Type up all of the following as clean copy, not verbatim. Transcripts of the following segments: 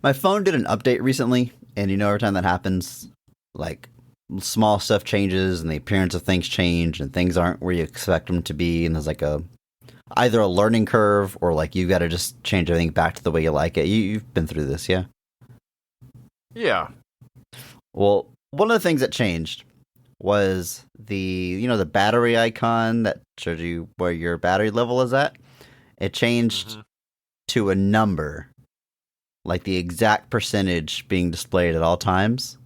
My phone did an update recently, and every time that happens, like small stuff changes and the appearance of things change and things aren't where you expect them to be, and there's like either a learning curve or like you've got to just change everything back to the way you like it. You've been through this, yeah? Yeah. Well, one of the things that changed was the battery icon that showed you where your battery level is at. It changed to a number, like the exact percentage being displayed at all times.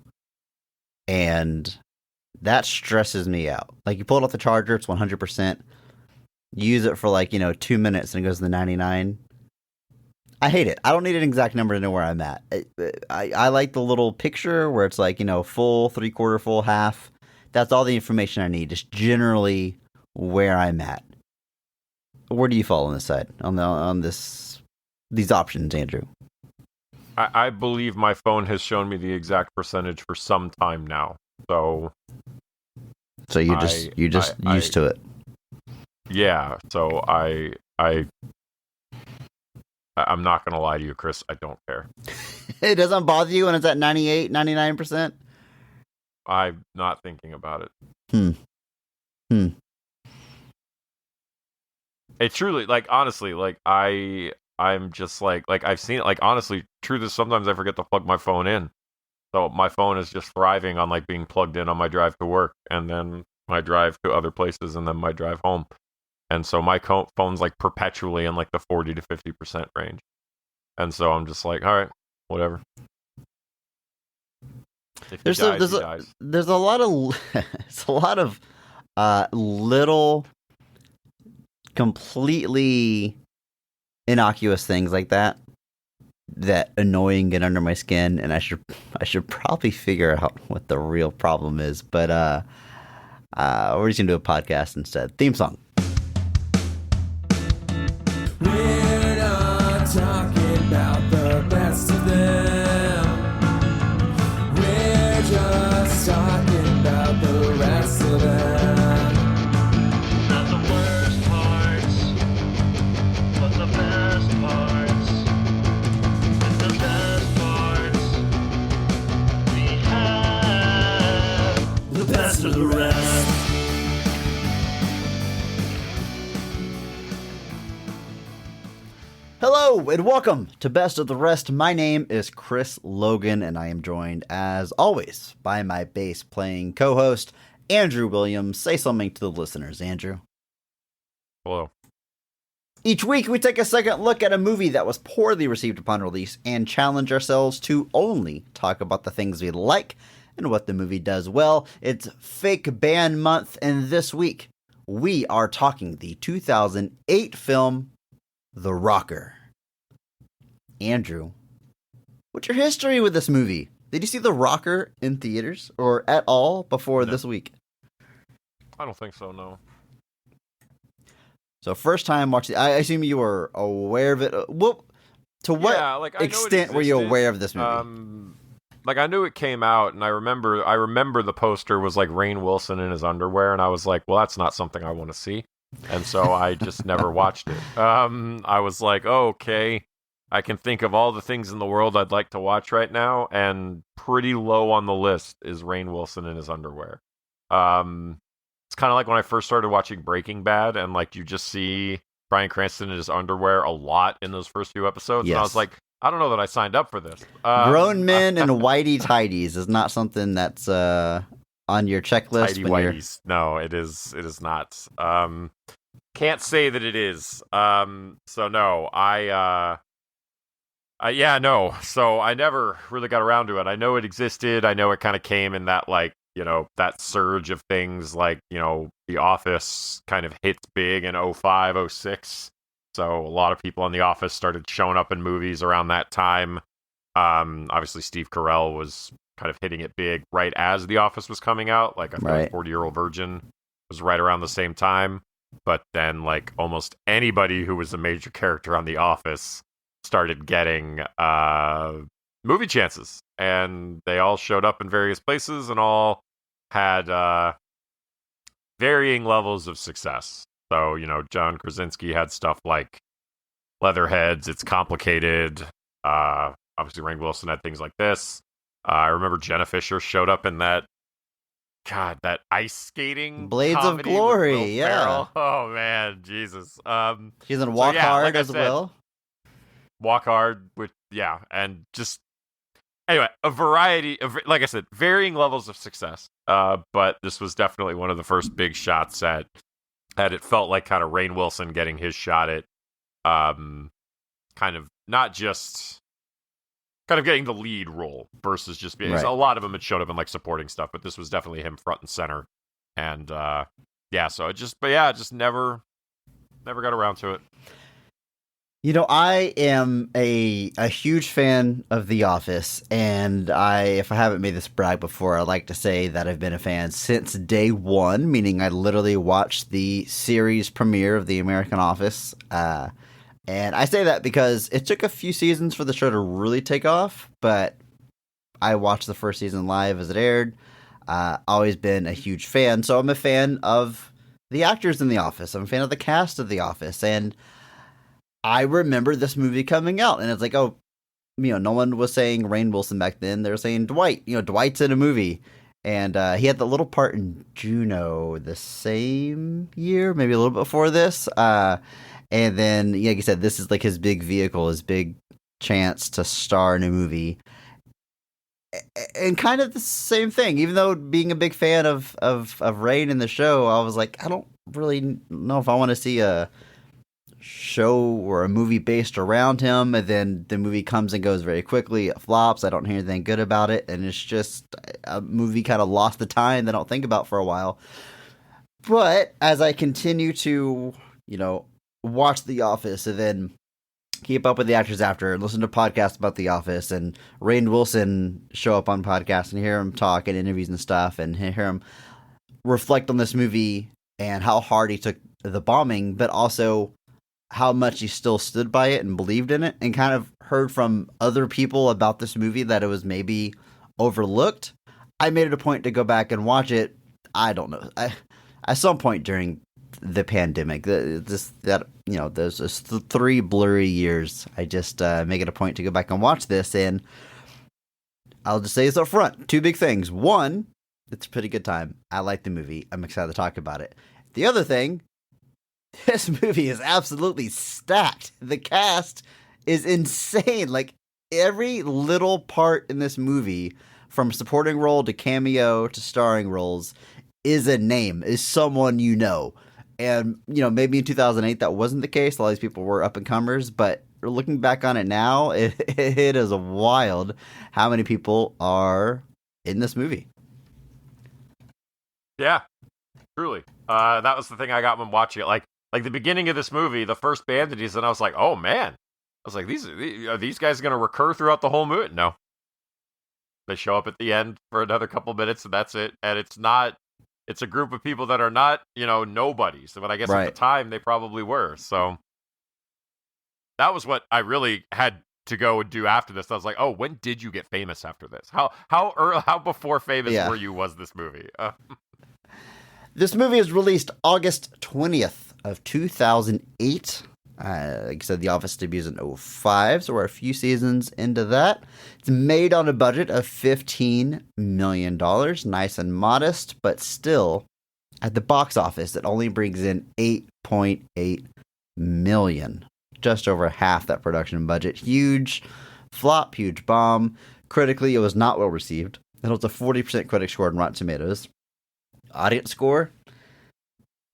And that stresses me out. Like, you pull it off the charger, it's 100%. You use it for 2 minutes and it goes to the 99. I hate it. I don't need an exact number to know where I'm at. I like the little picture where it's full, three-quarter full, half. That's all the information I need, just generally where I'm at. Where do you fall on this side, on these options, Andrew? I believe my phone has shown me the exact percentage for some time now. So you just used to it. Yeah. So I'm not going to lie to you, Chris. I don't care. It doesn't bother you when it's at 98, 99%? I'm not thinking about it. It's truly, honestly, I'm just I've seen it. Honestly, truth is sometimes I forget to plug my phone in. So my phone is just thriving on being plugged in on my drive to work, and then my drive to other places, and then my drive home. And so my phone's perpetually in the 40 to 50% range. And so I'm just all right, whatever. If there's a lot of it's a lot of little completely innocuous things like that annoy and get under my skin, and I should probably figure out what the real problem is. But we're just gonna do a podcast instead. Theme song. We're not talking about the best of them. We're just talking about the rest of them. Not the worst parts, but the best parts. And the best parts we have. The best of the rest. Hello and welcome to Best of the Rest. My name is Chris Logan, and I am joined, as always, by my bass-playing co-host, Andrew Williams. Say something to the listeners, Andrew. Hello. Each week, we take a second look at a movie that was poorly received upon release and challenge ourselves to only talk about the things we like and what the movie does well. It's Fake Band Month, and this week, we are talking the 2008 film The Rocker. Andrew, what's your history with this movie? Did you see The Rocker in theaters or at all before this week? I don't think so, no. So first time watching, I assume you were aware of it. To what extent were you aware of this movie? I knew it came out, and I remember the poster was Rainn Wilson in his underwear, and I was like, well, that's not something I want to see. And so I just never watched it. I was like, oh, okay, I can think of all the things in the world I'd like to watch right now, and pretty low on the list is Rainn Wilson in his underwear. It's kind of like when I first started watching Breaking Bad, and you just see Bryan Cranston in his underwear a lot in those first few episodes. Yes. And I was like, I don't know that I signed up for this. Grown men and whitey tidies is not something that's on your checklist. Tidy whities. No, it is not. Can't say that it is. So no, no. So I never really got around to it. I know it existed. I know it kind of came in that that surge of things The Office kind of hits big in 05, 06. So a lot of people in The Office started showing up in movies around that time. Obviously Steve Carell was kind of hitting it big right as The Office was coming out. I feel like 40-Year-Old Virgin was right around the same time. But then almost anybody who was a major character on The Office started getting movie chances. And they all showed up in various places and all had varying levels of success. So, John Krasinski had stuff like Leatherheads, It's Complicated, obviously Rainn Wilson had things like this. I remember Jenna Fisher showed up in that ice skating Blades of comedy with Glory, Will yeah. Ferrell. Oh man, Jesus. She's in Walk yeah, Hard like I as said, well. Walk Hard with and just anyway, a variety of, like I said, varying levels of success. But this was definitely one of the first big shots at it felt like kind of Rainn Wilson getting his shot at kind of not just kind of getting the lead role versus just being, Right. a lot of them had showed up in like supporting stuff, but this was definitely him front and center. And so it just never got around to it. You know, I am a huge fan of The Office, and if I haven't made this brag before, I like to say that I've been a fan since day one, meaning I literally watched the series premiere of The American Office. And I say that because it took a few seasons for the show to really take off, but I watched the first season live as it aired. Always been a huge fan, so I'm a fan of the actors in The Office. I'm a fan of the cast of The Office, and I remember this movie coming out, and it's like, oh, no one was saying Rainn Wilson back then. They were saying Dwight. Dwight's in a movie, and he had the little part in Juno the same year, maybe a little bit before this. And then, like you said, this is like his big vehicle, his big chance to star in a movie. And kind of the same thing, even though being a big fan of Rainn in the show, I was like, I don't really know if I want to see a show or a movie based around him, and then the movie comes and goes very quickly. It flops. I don't hear anything good about it, and it's just a movie kind of lost the time that I don't think about for a while. But as I continue to, watch The Office and then keep up with the actors after and listen to podcasts about The Office and Rainn Wilson show up on podcasts and hear him talk in interviews and stuff and hear him reflect on this movie and how hard he took the bombing, but also how much he still stood by it and believed in it, and kind of heard from other people about this movie that it was maybe overlooked. I made it a point to go back and watch it. I don't know. At some point during the pandemic, those 3 blurry years, I just make it a point to go back and watch this, and I'll just say this up front. 2 big things. One, it's a pretty good time. I like the movie. I'm excited to talk about it. The other thing, this movie is absolutely stacked. The cast is insane. Like, every little part in this movie, from supporting role to cameo to starring roles, is a name, is someone you know. And, maybe in 2008 that wasn't the case. A lot of these people were up-and-comers, but looking back on it now, it is wild how many people are in this movie. Yeah, truly. That was the thing I got when watching it. Like the beginning of this movie, the first bandages, and I was like, oh man. I was like, are these guys going to recur throughout the whole movie? No. They show up at the end for another couple minutes, and that's it. And it's a group of people that are not, nobodies. But I guess Right. at the time, they probably were. So that was what I really had to go and do after this. I was like, oh, when did you get famous after this? How before famous were you was this movie? This movie is released August 20th of 2008. Like I said, The Office debuts in 2005, so we're a few seasons into that. It's made on a budget of $15 million. Nice and modest, but still, at the box office, it only brings in $8.8 million. Just over half that production budget. Huge flop, huge bomb. Critically, it was not well received. It holds a 40% critic score on Rotten Tomatoes. Audience score,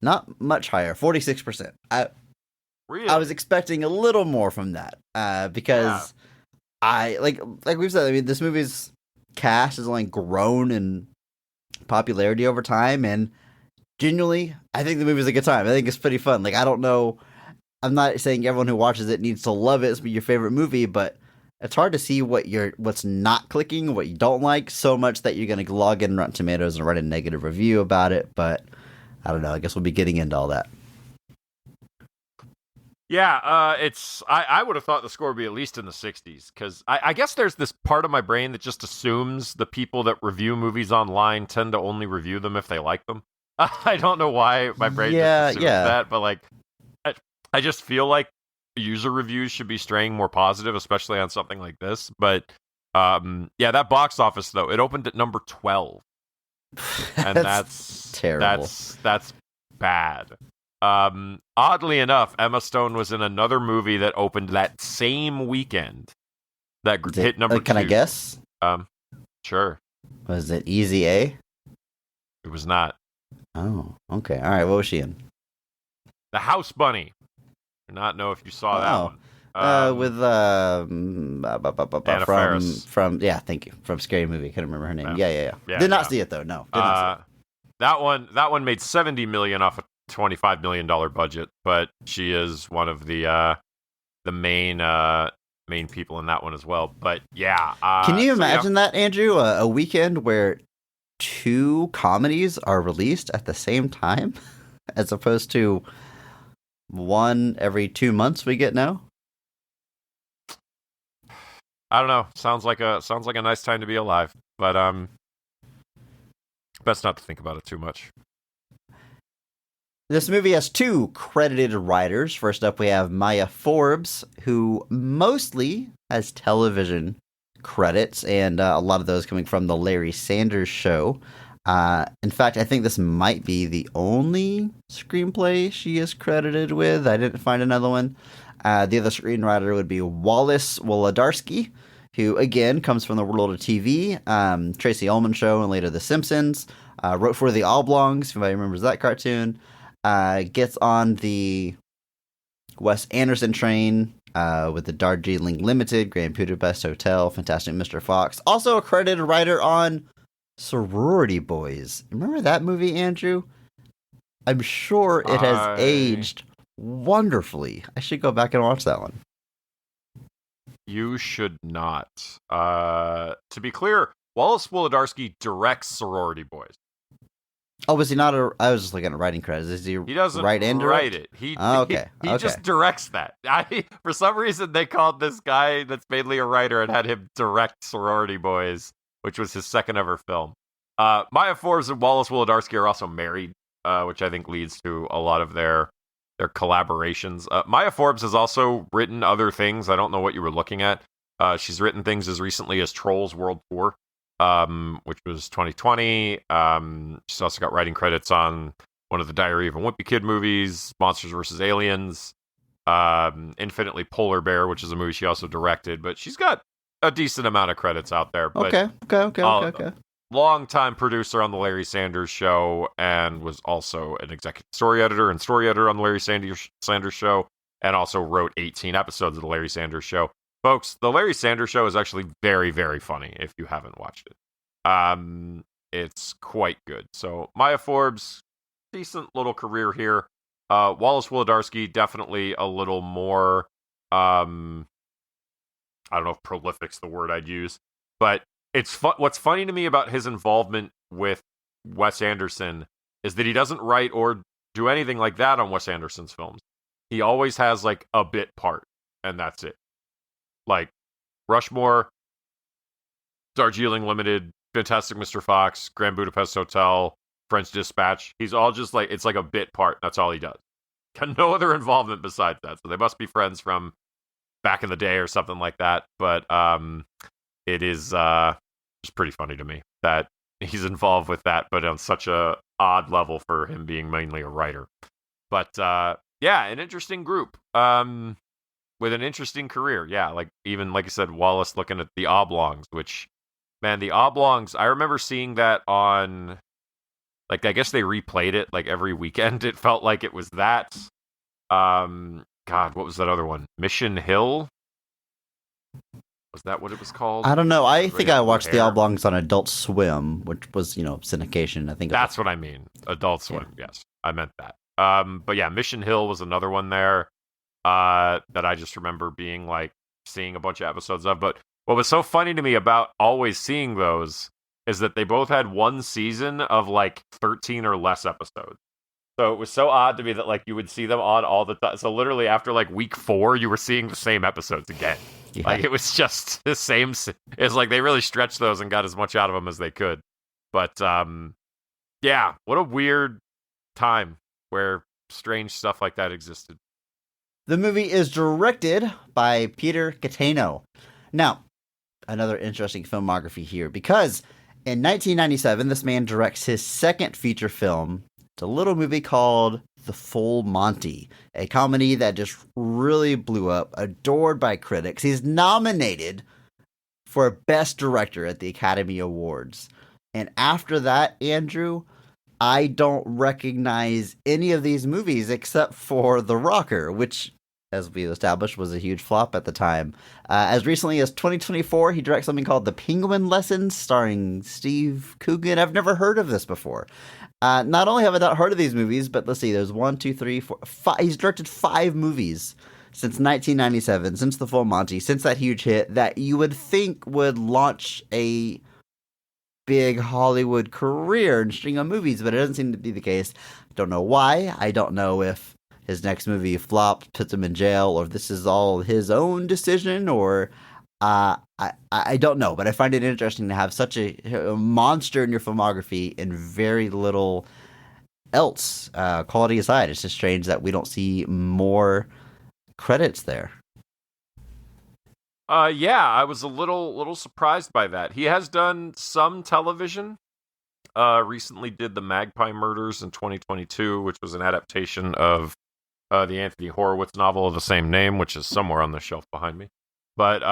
not much higher, 46%. Really? I was expecting a little more from that because I like we've said. I mean, this movie's cast has only grown in popularity over time, and genuinely, I think the movie's a good time. I think it's pretty fun. Like, I don't know, I'm not saying everyone who watches it needs to love it. It's your favorite movie, but it's hard to see what's not clicking, what you don't like so much that you're going to log in Rotten Tomatoes and write a negative review about it. But I don't know. I guess we'll be getting into all that. Yeah, I would have thought the score would be at least in the 60s, because I guess there's this part of my brain that just assumes the people that review movies online tend to only review them if they like them. I don't know why my brain just assumes that, but like, I just feel like user reviews should be straying more positive, especially on something like this. But yeah, that box office though, it opened at number 12, and that's terrible. That's bad. Oddly enough, Emma Stone was in another movie that opened that same weekend that hit number 2. Can I guess? Sure. Was it Easy A? It was not. Oh, okay. All right. What was she in? The House Bunny. I do not know if you saw that one. With Anna Faris. from thank you, from Scary Movie. I couldn't remember her name. Yeah. Yeah. Did not see it though. No. Did not see it. That one made $70 million off a $25 million budget, but she is one of the main people in that one as well. But yeah, can you imagine that, Andrew? A weekend where 2 comedies are released at the same time, as opposed to one every 2 months we get now. I don't know. Sounds like a nice time to be alive, but best not to think about it too much. This movie has 2 credited writers. First up, we have Maya Forbes, who mostly has television credits, and a lot of those coming from the Larry Sanders Show. In fact, I think this might be the only screenplay she is credited with. I didn't find another one. The other screenwriter would be Wallace Wolodarski, who, again, comes from the world of TV, Tracy Ullman Show, and later The Simpsons. Wrote for The Oblongs, if anybody remembers that cartoon. Gets on the Wes Anderson train with the Darjeeling Limited, Grand Budapest Hotel, Fantastic Mr. Fox. Also a credited writer on Sorority Boys. Remember that movie, Andrew? I'm sure it has aged wonderfully. I should go back and watch that one. You should not. To be clear, Wallace Wolodarski directs Sorority Boys. Oh, was he not I was just looking at writing credits. Is he doesn't write and write direct? it. He Okay. just directs that. For some reason, they called this guy that's mainly a writer and had him direct Sorority Boys, which was his second ever film. Maya Forbes and Wallace Wolodarski are also married, which I think leads to a lot of their collaborations. Maya Forbes has also written other things. I don't know what you were looking at. She's written things as recently as Trolls World Tour, which was 2020. She's also got writing credits on one of the Diary of a Wimpy Kid movies, Monsters vs. Aliens, Infinitely Polar Bear, which is a movie she also directed. But she's got a decent amount of credits out there. But Okay. Long-time producer on the Larry Sanders Show, and was also an executive story editor on the Larry Sanders Show, and also wrote 18 episodes of the Larry Sanders Show. Folks, the Larry Sanders Show is actually very, very funny if you haven't watched it. It's quite good. So Maya Forbes, decent little career here. Wallace Wolodarski, definitely a little more, I don't know if prolific's the word I'd use, but what's funny to me about his involvement with Wes Anderson is that he doesn't write or do anything like that on Wes Anderson's films. He always has like a bit part, and that's it. Like Rushmore, Darjeeling Limited, Fantastic Mr. Fox, Grand Budapest Hotel, French Dispatch. He's all just like, it's like a bit part. That's all he does. Got no other involvement besides that. So they must be friends from back in the day or something like that. But it is just pretty funny to me that he's involved with that, but on such a odd level for him being mainly a writer. But yeah, an interesting group with an interesting career. Yeah, like even like I said, Wallace looking at The Oblongs, which, man, The Oblongs, I remember seeing that on, like, I guess they replayed it like every weekend. It felt like it was that. God, what was that other one? Mission Hill? Was that what it was called? I don't know. I think I watched The Oblongs on Adult Swim, which was, syndication. I think that's what I mean. Adult Swim. Yeah. Yes, I meant that. But yeah, Mission Hill was another one there that I just remember being like seeing a bunch of episodes of. But what was so funny to me about always seeing those is that they both had one season of like 13 or less episodes. So it was so odd to me that like you would see them on all the time. So literally after like week 4, you were seeing the same episodes again. Yeah. Like it was just the same. It's like they really stretched those and got as much out of them as they could. But yeah, what a weird time where strange stuff like that existed. The movie is directed by Peter Catano. Now, another interesting filmography here, because in 1997, this man directs his second feature film. It's a little movie called The Full Monty, a comedy that just really blew up, adored by critics. He's nominated for Best Director at the Academy Awards. And after that, Andrew, I don't recognize any of these movies except for The Rocker, which, as we established, was a huge flop at the time. As recently as 2024, he directs something called The Penguin Lessons, starring Steve Coogan. I've never heard of this before. Not only have I not heard of these movies, but let's see, there's 1, 2, 3, 4, 5. He's directed 5 movies since 1997, since The Full Monty, since that huge hit that you would think would launch a big Hollywood career and string of movies, but it doesn't seem to be the case. Don't know why. I don't know if his next movie flopped, puts him in jail, or if this is all his own decision, or I don't know. But I find it interesting to have such a monster in your filmography and very little else, quality aside. It's just strange that we don't see more credits there. Yeah, I was a little surprised by that. He has done some television. Recently did The Magpie Murders in 2022, which was an adaptation of the Anthony Horowitz novel of the same name, which is somewhere on the shelf behind me. But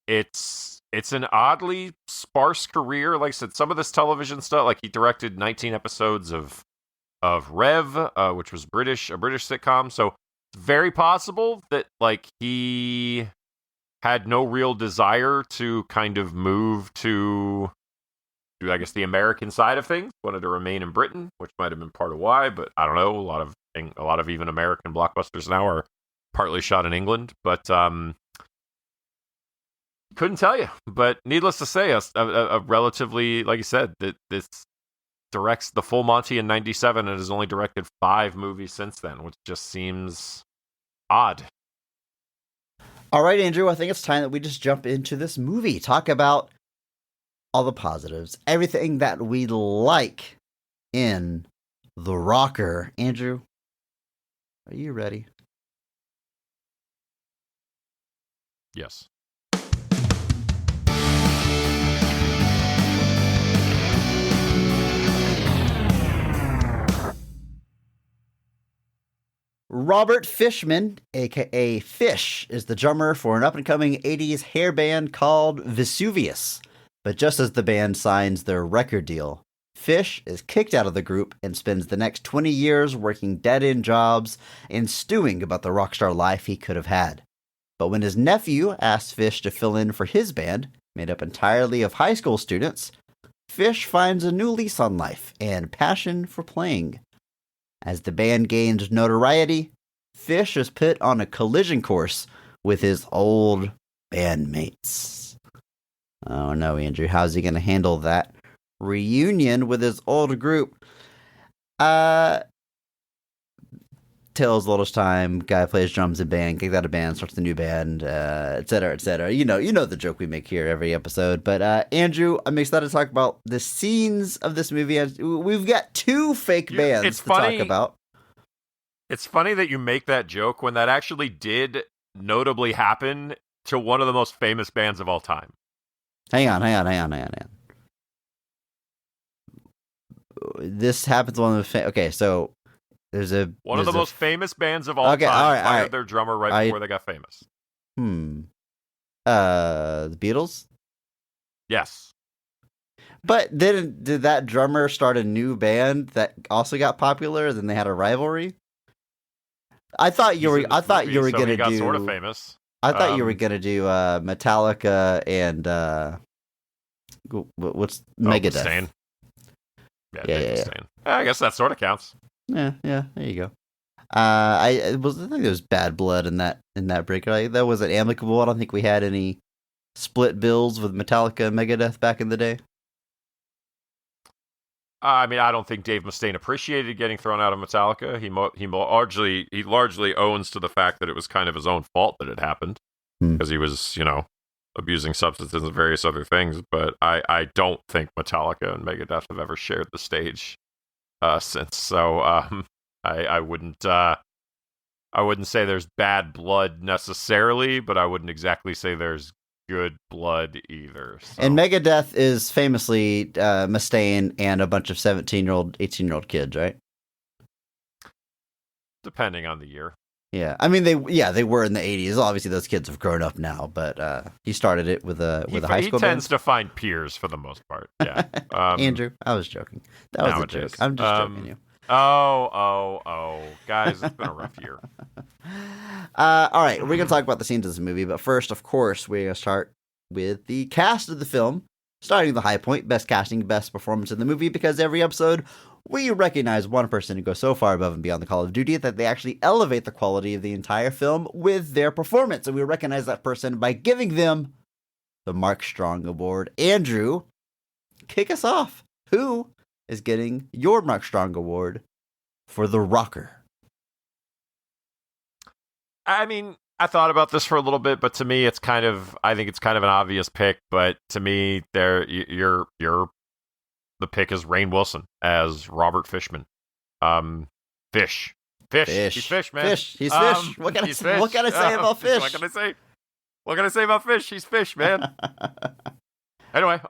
it's an oddly sparse career. Like I said, some of this television stuff, like he directed 19 episodes of Rev, which was a British sitcom. So it's very possible that like he had no real desire to kind of move to, I guess, the American side of things. Wanted to remain in Britain, which might have been part of why, but I don't know. A lot of even American blockbusters now are partly shot in England, but couldn't tell you. But needless to say, a relatively, like you said, that this directs The Full Monty in 97 and has only directed 5 movies since then, which just seems odd. All right, Andrew, I think it's time that we just jump into this movie. Talk about all the positives, everything that we like in The Rocker. Andrew, are you ready? Yes. Robert Fishman, aka Fish, is the drummer for an up-and-coming 80s hair band called Vesuvius. But just as the band signs their record deal, Fish is kicked out of the group and spends the next 20 years working dead-end jobs and stewing about the rockstar life he could have had. But when his nephew asks Fish to fill in for his band, made up entirely of high school students, Fish finds a new lease on life and passion for playing. As the band gains notoriety, Fish is put on a collision course with his old bandmates. Oh no, Andrew, how's he going to handle that reunion with his old group? Tales the oldest time, guy plays drums in band, kicked out of band, starts a new band, etc., etc. You know the joke we make here every episode. But Andrew, I'm excited to talk about the scenes of this movie. We've got 2 fake bands to talk about. It's funny that you make that joke when that actually did notably happen to one of the most famous bands of all time. Hang on. This happens on the okay, so there's one of the most famous bands of all time. All right. Fired their drummer right before they got famous. The Beatles? Yes. But did that drummer start a new band that also got popular? Then they had a rivalry. I thought you were gonna do sort of famous. I thought you were gonna do Metallica and what's Megadeth? Mustaine. Yeah. I guess that sort of counts. Yeah. There you go. I think there was bad blood in that break. That wasn't amicable. I don't think we had any split bills with Metallica and Megadeth back in the day. I mean, I don't think Dave Mustaine appreciated getting thrown out of Metallica. He largely owns to the fact that it was kind of his own fault that it happened because he was, abusing substances and various other things. But I don't think Metallica and Megadeth have ever shared the stage since. So I wouldn't I wouldn't say there's bad blood necessarily, but I wouldn't exactly say there's good blood either. So. And Megadeth is famously Mustaine and a bunch of 17-year-old, 18-year-old kids, right? Depending on the year. Yeah, I mean they were in the 80s. Obviously, those kids have grown up now, but he started it with a high school. He tends to find peers for the most part. Yeah, Andrew, I was joking. That was a joke. I'm just joking you. Oh, guys, it's been a rough year. All right, we're gonna talk about the scenes of this movie, but first, of course, we're gonna start with the cast of the film. Starting with the high point, best casting, best performance in the movie, because every episode we recognize one person who goes so far above and beyond the Call of Duty that they actually elevate the quality of the entire film with their performance. And we recognize that person by giving them the Mark Strong Award. Andrew, kick us off. Who is getting your Mark Strong Award for The Rocker? I mean, I thought about this for a little bit, but to me, I think it's kind of an obvious pick. But to me, the pick is Rainn Wilson as Robert Fishman. Fish. He's Fish, man. Fish. He's Fish. What can I say? What can I say about Fish? What can I say? What can I say about Fish? He's Fish, man. Anyway,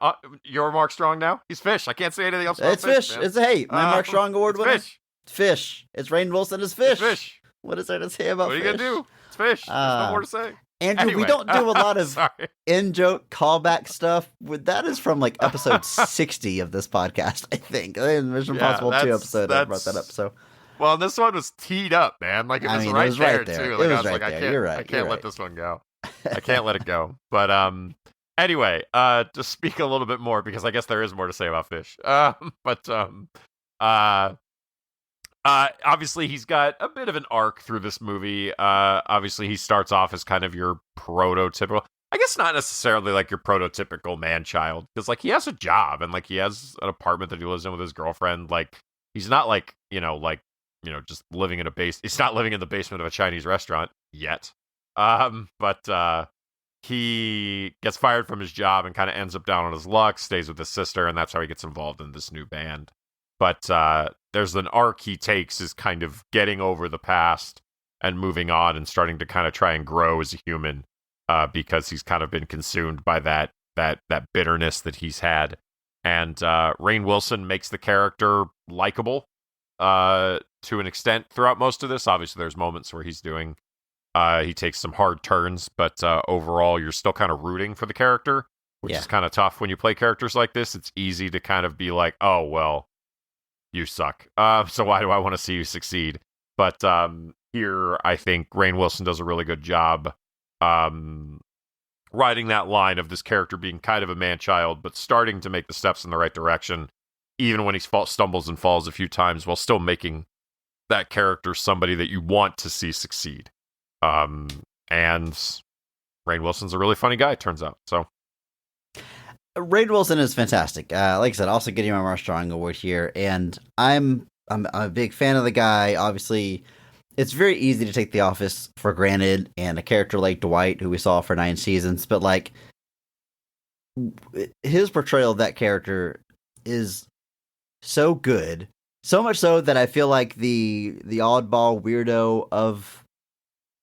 you're Mark Strong now. He's Fish. I can't say anything else about It's Fish. Man. It's my Mark Strong Award winner. Fish. It's Rainn Wilson as Fish. It's Fish. What is there to say about Fish? What are you gonna do? It's Fish. There's no more to say. Andrew, Anyway. we don't do a lot of in-joke callback stuff. That is from like episode 60 of this podcast, I think. Mission Impossible 2 episode, I brought that up. So, well, this one was teed up, man. Like it was, it right, was there, right there too. It Like, was I was right like, there. I can't let this one go. I can't let it go. But anyway, to speak a little bit more, because I guess there is more to say about Fish. Obviously, he's got a bit of an arc through this movie. Obviously, he starts off as kind of your prototypical, I guess not necessarily like your prototypical man-child, because like he has a job and like he has an apartment that he lives in with his girlfriend. Like he's not like just living in a base. He's not living in the basement of a Chinese restaurant yet. But he gets fired from his job and kind of ends up down on his luck, stays with his sister, and that's how he gets involved in this new band. But there's an arc he takes is kind of getting over the past and moving on and starting to kind of try and grow as a human because he's kind of been consumed by that bitterness that he's had. And Rainn Wilson makes the character likable to an extent throughout most of this. Obviously, there's moments where he takes some hard turns, but overall, you're still kind of rooting for the character, which is kind of tough when you play characters like this. It's easy to kind of be like, oh, well, you suck. So why do I want to see you succeed? But here, I think Rainn Wilson does a really good job riding that line of this character being kind of a man-child, but starting to make the steps in the right direction, even when he stumbles and falls a few times, while still making that character somebody that you want to see succeed. And Rainn Wilson's a really funny guy, it turns out. So Rainn Wilson is fantastic. Like I said, also getting my Mark Strong Award here, and I'm a big fan of the guy. Obviously, it's very easy to take The Office for granted, and a character like Dwight, who we saw for 9 seasons, but like his portrayal of that character is so good, so much so that I feel like the oddball weirdo of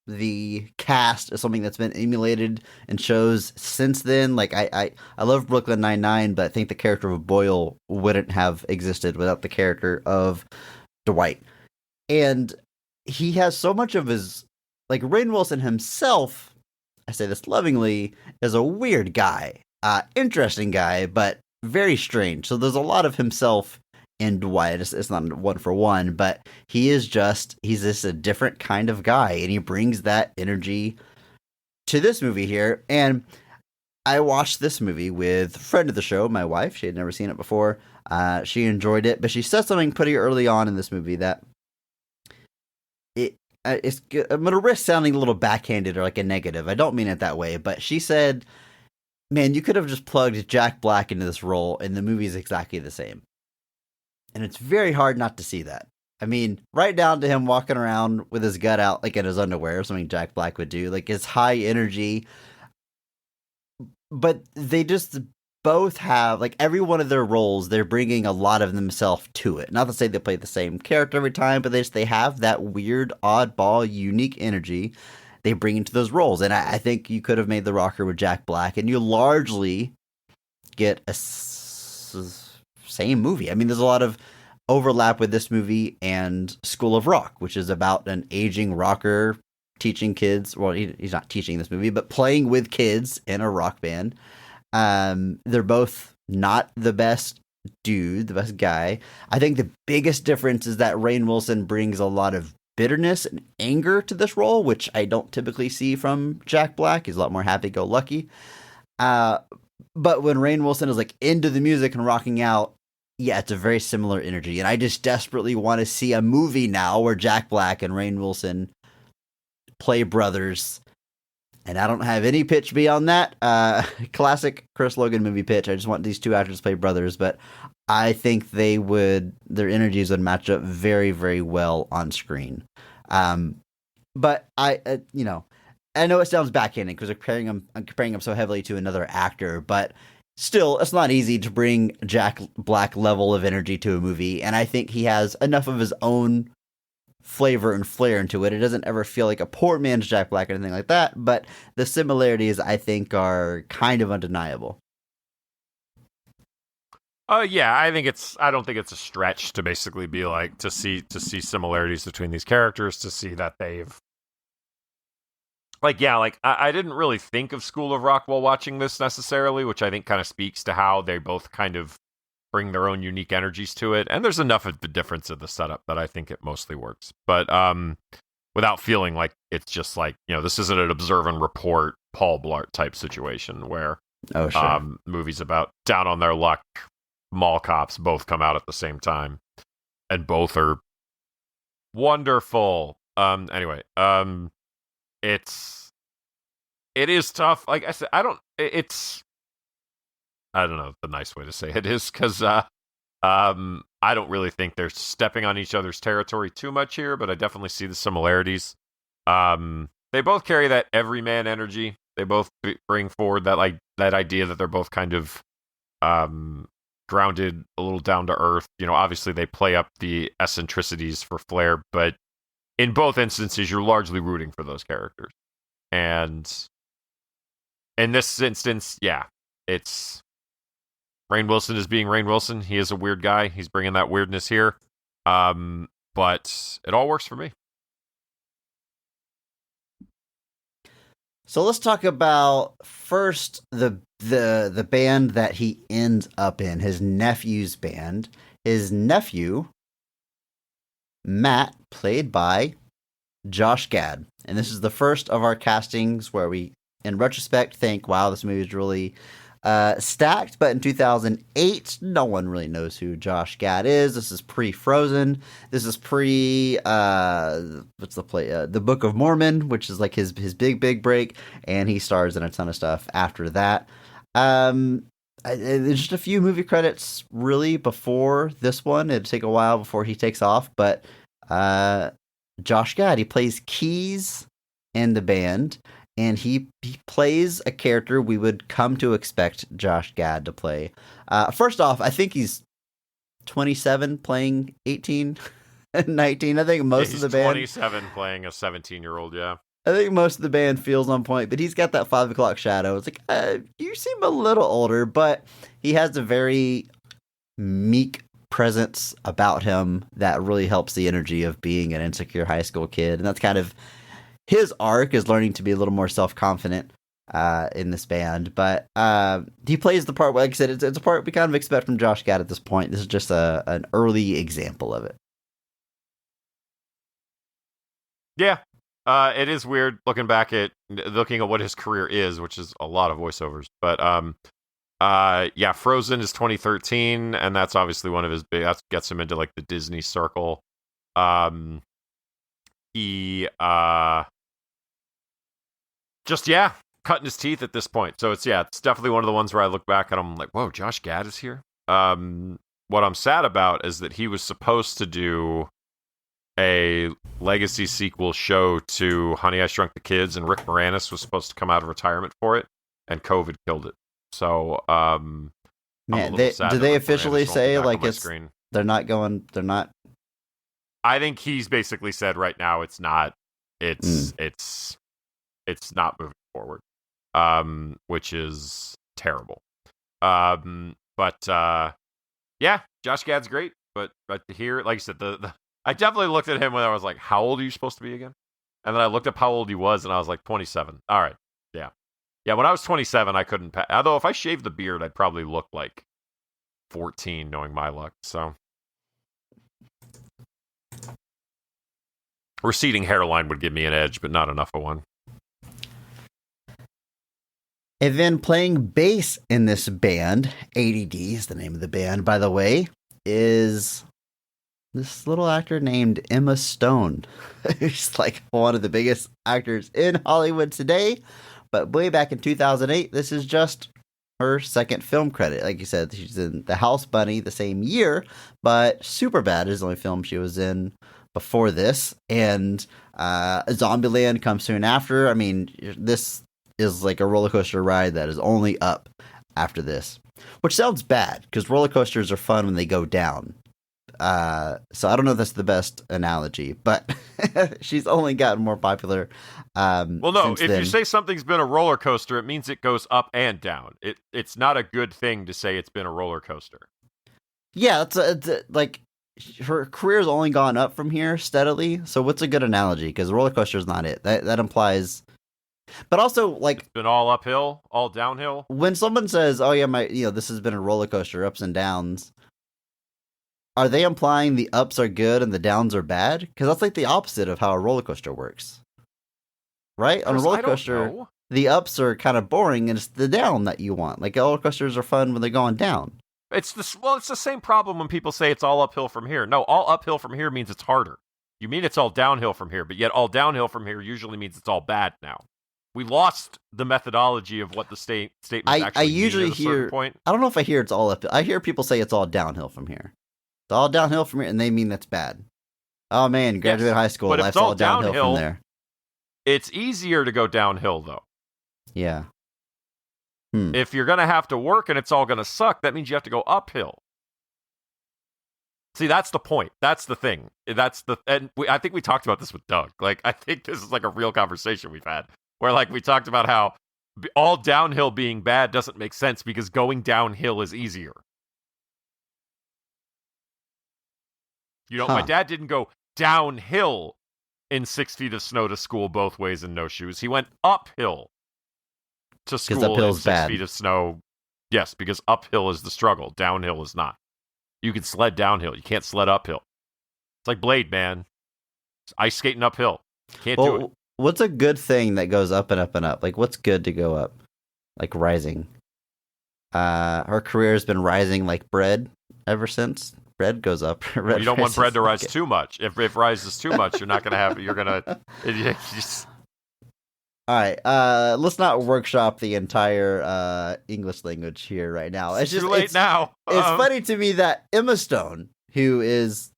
the cast is something that's been emulated in shows since then. Like I love Brooklyn Nine-Nine, but I think the character of Boyle wouldn't have existed without the character of Dwight. And he has so much of his, like Rainn Wilson himself, I say this lovingly, is a weird guy, interesting guy, but very strange. So there's a lot of himself in Dwight. It's not one for one, but he's just a different kind of guy, and he brings that energy to this movie here. And I watched this movie with a friend of the show, my wife. She had never seen it before. She enjoyed it, but she said something pretty early on in this movie that I'm going to risk sounding a little backhanded or like a negative. I don't mean it that way, but she said, man, you could have just plugged Jack Black into this role and the movie is exactly the same. And it's very hard not to see that. I mean, right down to him walking around with his gut out, like in his underwear, something Jack Black would do, like his high energy. But they just both have, like, every one of their roles, they're bringing a lot of themselves to it. Not to say they play the same character every time, but they have that weird, oddball, unique energy they bring into those roles. And I think you could have made The Rocker with Jack Black, and you largely get a same movie. I mean, there's a lot of overlap with this movie and School of Rock, which is about an aging rocker teaching kids. Well, he's not teaching this movie, but playing with kids in a rock band. They're both not the best dude, the best guy. I think the biggest difference is that Rainn Wilson brings a lot of bitterness and anger to this role, which I don't typically see from Jack Black. He's a lot more happy-go-lucky. But when Rainn Wilson is like into the music and rocking out, yeah, it's a very similar energy. And I just desperately want to see a movie now where Jack Black and Rainn Wilson play brothers. And I don't have any pitch beyond that. Classic Chris Logan movie pitch. I just want these two actors to play brothers, but I think their energies would match up very, very well on screen. But I know it sounds backhanded because I'm comparing him so heavily to another actor, but still, it's not easy to bring Jack Black level of energy to a movie. And I think he has enough of his own flavor and flair into it. It doesn't ever feel like a poor man's Jack Black or anything like that, but the similarities I think are kind of undeniable. Yeah, I don't think it's a stretch to basically be like to see similarities between these characters, to see that they've I didn't really think of School of Rock while watching this necessarily, which I think kind of speaks to how they both kind of bring their own unique energies to it. And there's enough of the difference of the setup that I think it mostly works. But without feeling like it's just like, this isn't an observe and report Paul Blart type situation where movies about down on their luck mall cops both come out at the same time and both are wonderful. Anyway, it is tough. Like I said, I don't know the nice way to say it is, because I don't really think they're stepping on each other's territory too much here, but I definitely see the similarities. They both carry that everyman energy. They both bring forward that idea that they're both kind of grounded, a little down to earth. Obviously they play up the eccentricities for flair, but in both instances, you're largely rooting for those characters. And in this instance, yeah, it's Rainn Wilson is being Rainn Wilson. He is a weird guy. He's bringing that weirdness here. But it all works for me. So let's talk about first the band that he ends up in, his nephew's band. His nephew, Matt, played by Josh Gad. And this is the first of our castings where we, in retrospect, think, wow, this movie is really stacked. But in 2008, no one really knows who Josh Gad is. This is pre-Frozen. This is what's the play? The Book of Mormon, which is like his big break. And he stars in a ton of stuff after that. There's just a few movie credits really before this one. It'd take a while before he takes off, but Josh Gad, he plays keys in the band, and he plays a character we would come to expect Josh Gad to play. First off, I think he's 27 playing 18 and 19. I think most of the band... 27 playing a 17-year-old, yeah. I think most of the band feels on point, but he's got that 5 o'clock shadow. It's like, you seem a little older, but he has a very meek presence about him that really helps the energy of being an insecure high school kid. And that's kind of his arc, is learning to be a little more self-confident in this band. But he plays the part, like I said, it's a part we kind of expect from Josh Gad at this point. This is just an early example of it. Yeah. It is weird looking at what his career is, which is a lot of voiceovers. But yeah, Frozen is 2013, and that's obviously one of his big. That gets him into like the Disney circle. He cutting his teeth at this point. So it's definitely one of the ones where I look back and I'm like, whoa, Josh Gad is here. What I'm sad about is that he was supposed to do a legacy sequel show to Honey, I Shrunk the Kids, and Rick Moranis was supposed to come out of retirement for it, and COVID killed it. So, I'm a Man, little sad do that they Rick Moranis officially won't be say back like on my it's screen. they're not? I think he's basically said right now it's not. It's not moving forward, which is terrible. Yeah, Josh Gad's great, but here, like you said, I definitely looked at him when I was like, "How old are you supposed to be again?" And then I looked up how old he was, and I was like, 27. All right, yeah. When I was 27, I couldn't. Although if I shaved the beard, I'd probably look like 14, knowing my luck. So receding hairline would give me an edge, but not enough of one. And then playing bass in this band, ADD is the name of the band, by the way, is this little actor named Emma Stone, who's like one of the biggest actors in Hollywood today. But way back in 2008, this is just her second film credit. Like you said, she's in The House Bunny the same year, but Superbad is the only film she was in before this. And Zombieland comes soon after. I mean, this is like a roller coaster ride that is only up after this, which sounds bad because roller coasters are fun when they go down. So I don't know if that's the best analogy, but she's only gotten more popular. Well, no, if you say something's been a roller coaster, it means it goes up and down. It's not a good thing to say it's been a roller coaster. Yeah, it's like her career's only gone up from here steadily. So what's a good analogy? Because roller coaster is not it. That implies. But also, like, it's been all uphill, all downhill. When someone says, "Oh yeah, this has been a roller coaster, ups and downs," are they implying the ups are good and the downs are bad? Because that's like the opposite of how a roller coaster works, right? On a roller coaster, the ups are kind of boring, and it's the down that you want. Like roller coasters are fun when they're going down. It's the same problem when people say it's all uphill from here. No, all uphill from here means it's harder. You mean it's all downhill from here, but yet all downhill from here usually means it's all bad now. We lost the methodology of what the statements actually I usually mean at a certain hear. point. I don't know if I hear it's all uphill. I hear people say it's all downhill from here. It's all downhill from here, and they mean that's bad. Oh man, graduate high school, but if life's it's all downhill from there. It's easier to go downhill though. Yeah. If you're gonna have to work and it's all gonna suck, that means you have to go uphill. See, that's the point. That's the thing. I think we talked about this with Doug. Like, I think this is like a real conversation we've had. Where, like, we talked about how all downhill being bad doesn't make sense because going downhill is easier. My dad didn't go downhill in 6 feet of snow to school both ways in no shoes. He went uphill to school in 6 feet of snow. Yes, because uphill is the struggle. Downhill is not. You can sled downhill. You can't sled uphill. It's like Blade, man. It's ice skating uphill. Can't do it. What's a good thing that goes up and up and up? Like, what's good to go up? Like rising. Her career has been rising like bread ever since. Bread goes up. You don't want bread to rise too much. If it rises too much, you're not going to have. You're going to. All right. Let's not workshop the entire English language here right now. It's just too late now. It's funny to me that Emma Stone, who is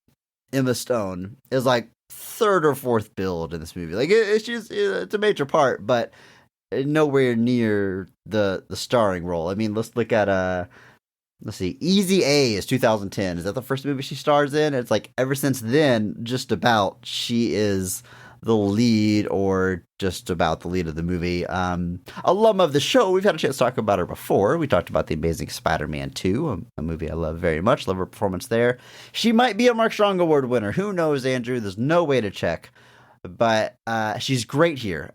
Emma Stone, is like third or fourth build in this movie. Like it's a major part, but nowhere near the starring role. I mean, let's look at let's see, Easy A is 2010. Is that the first movie she stars in? It's like ever since then, just about she is the lead or just about the lead of the movie. Alum of the show. We've had a chance to talk about her before. We talked about The Amazing Spider-Man 2, a movie I love very much. Love her performance there. She might be a Mark Strong Award winner. Who knows, Andrew? There's no way to check. But she's great here.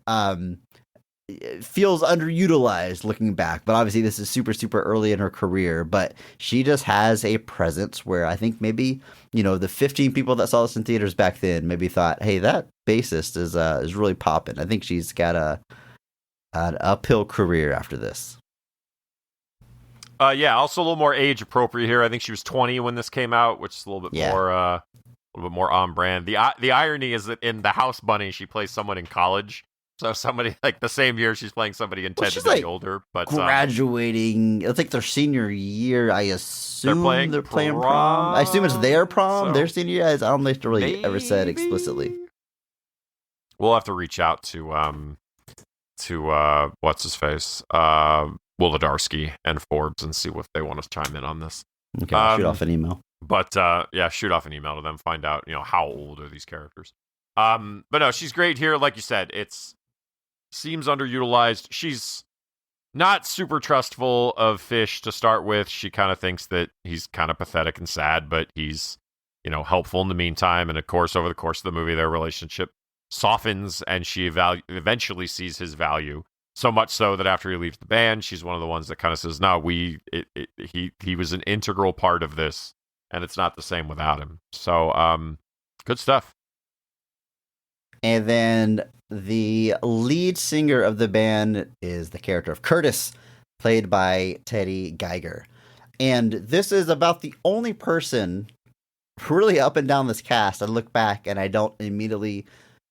It feels underutilized looking back, but obviously this is super, super early in her career, but she just has a presence where I think maybe, the 15 people that saw this in theaters back then maybe thought, hey, that bassist is really popping. I think she's got an uphill career after this. Also a little more age appropriate here. I think she was 20 when this came out, which is a little bit more on brand. The irony is that in The House Bunny, she plays someone in college. So somebody like the same year she's playing somebody intended to be older, but graduating. It's like their senior year. I assume they're playing prom. I assume it's their prom, their senior year. I don't know if they really ever said explicitly. We'll have to reach out to what's his face, Wolodarski and Forbes and see if they want to chime in on this. Okay, I'll shoot off an email. But yeah, shoot off an email to them, find out, how old are these characters. But no, she's great here. Like you said, it's seems underutilized. She's not super trustful of Fish to start with. She kind of thinks that he's kind of pathetic and sad, but he's, helpful in the meantime. And of course, over the course of the movie, their relationship softens and she eventually sees his value. So much so that after he leaves the band, she's one of the ones that kind of says, no, he was an integral part of this and it's not the same without him. So, good stuff. And then the lead singer of the band is the character of Curtis, played by Teddy Geiger. And this is about the only person really up and down this cast. I look back and I don't immediately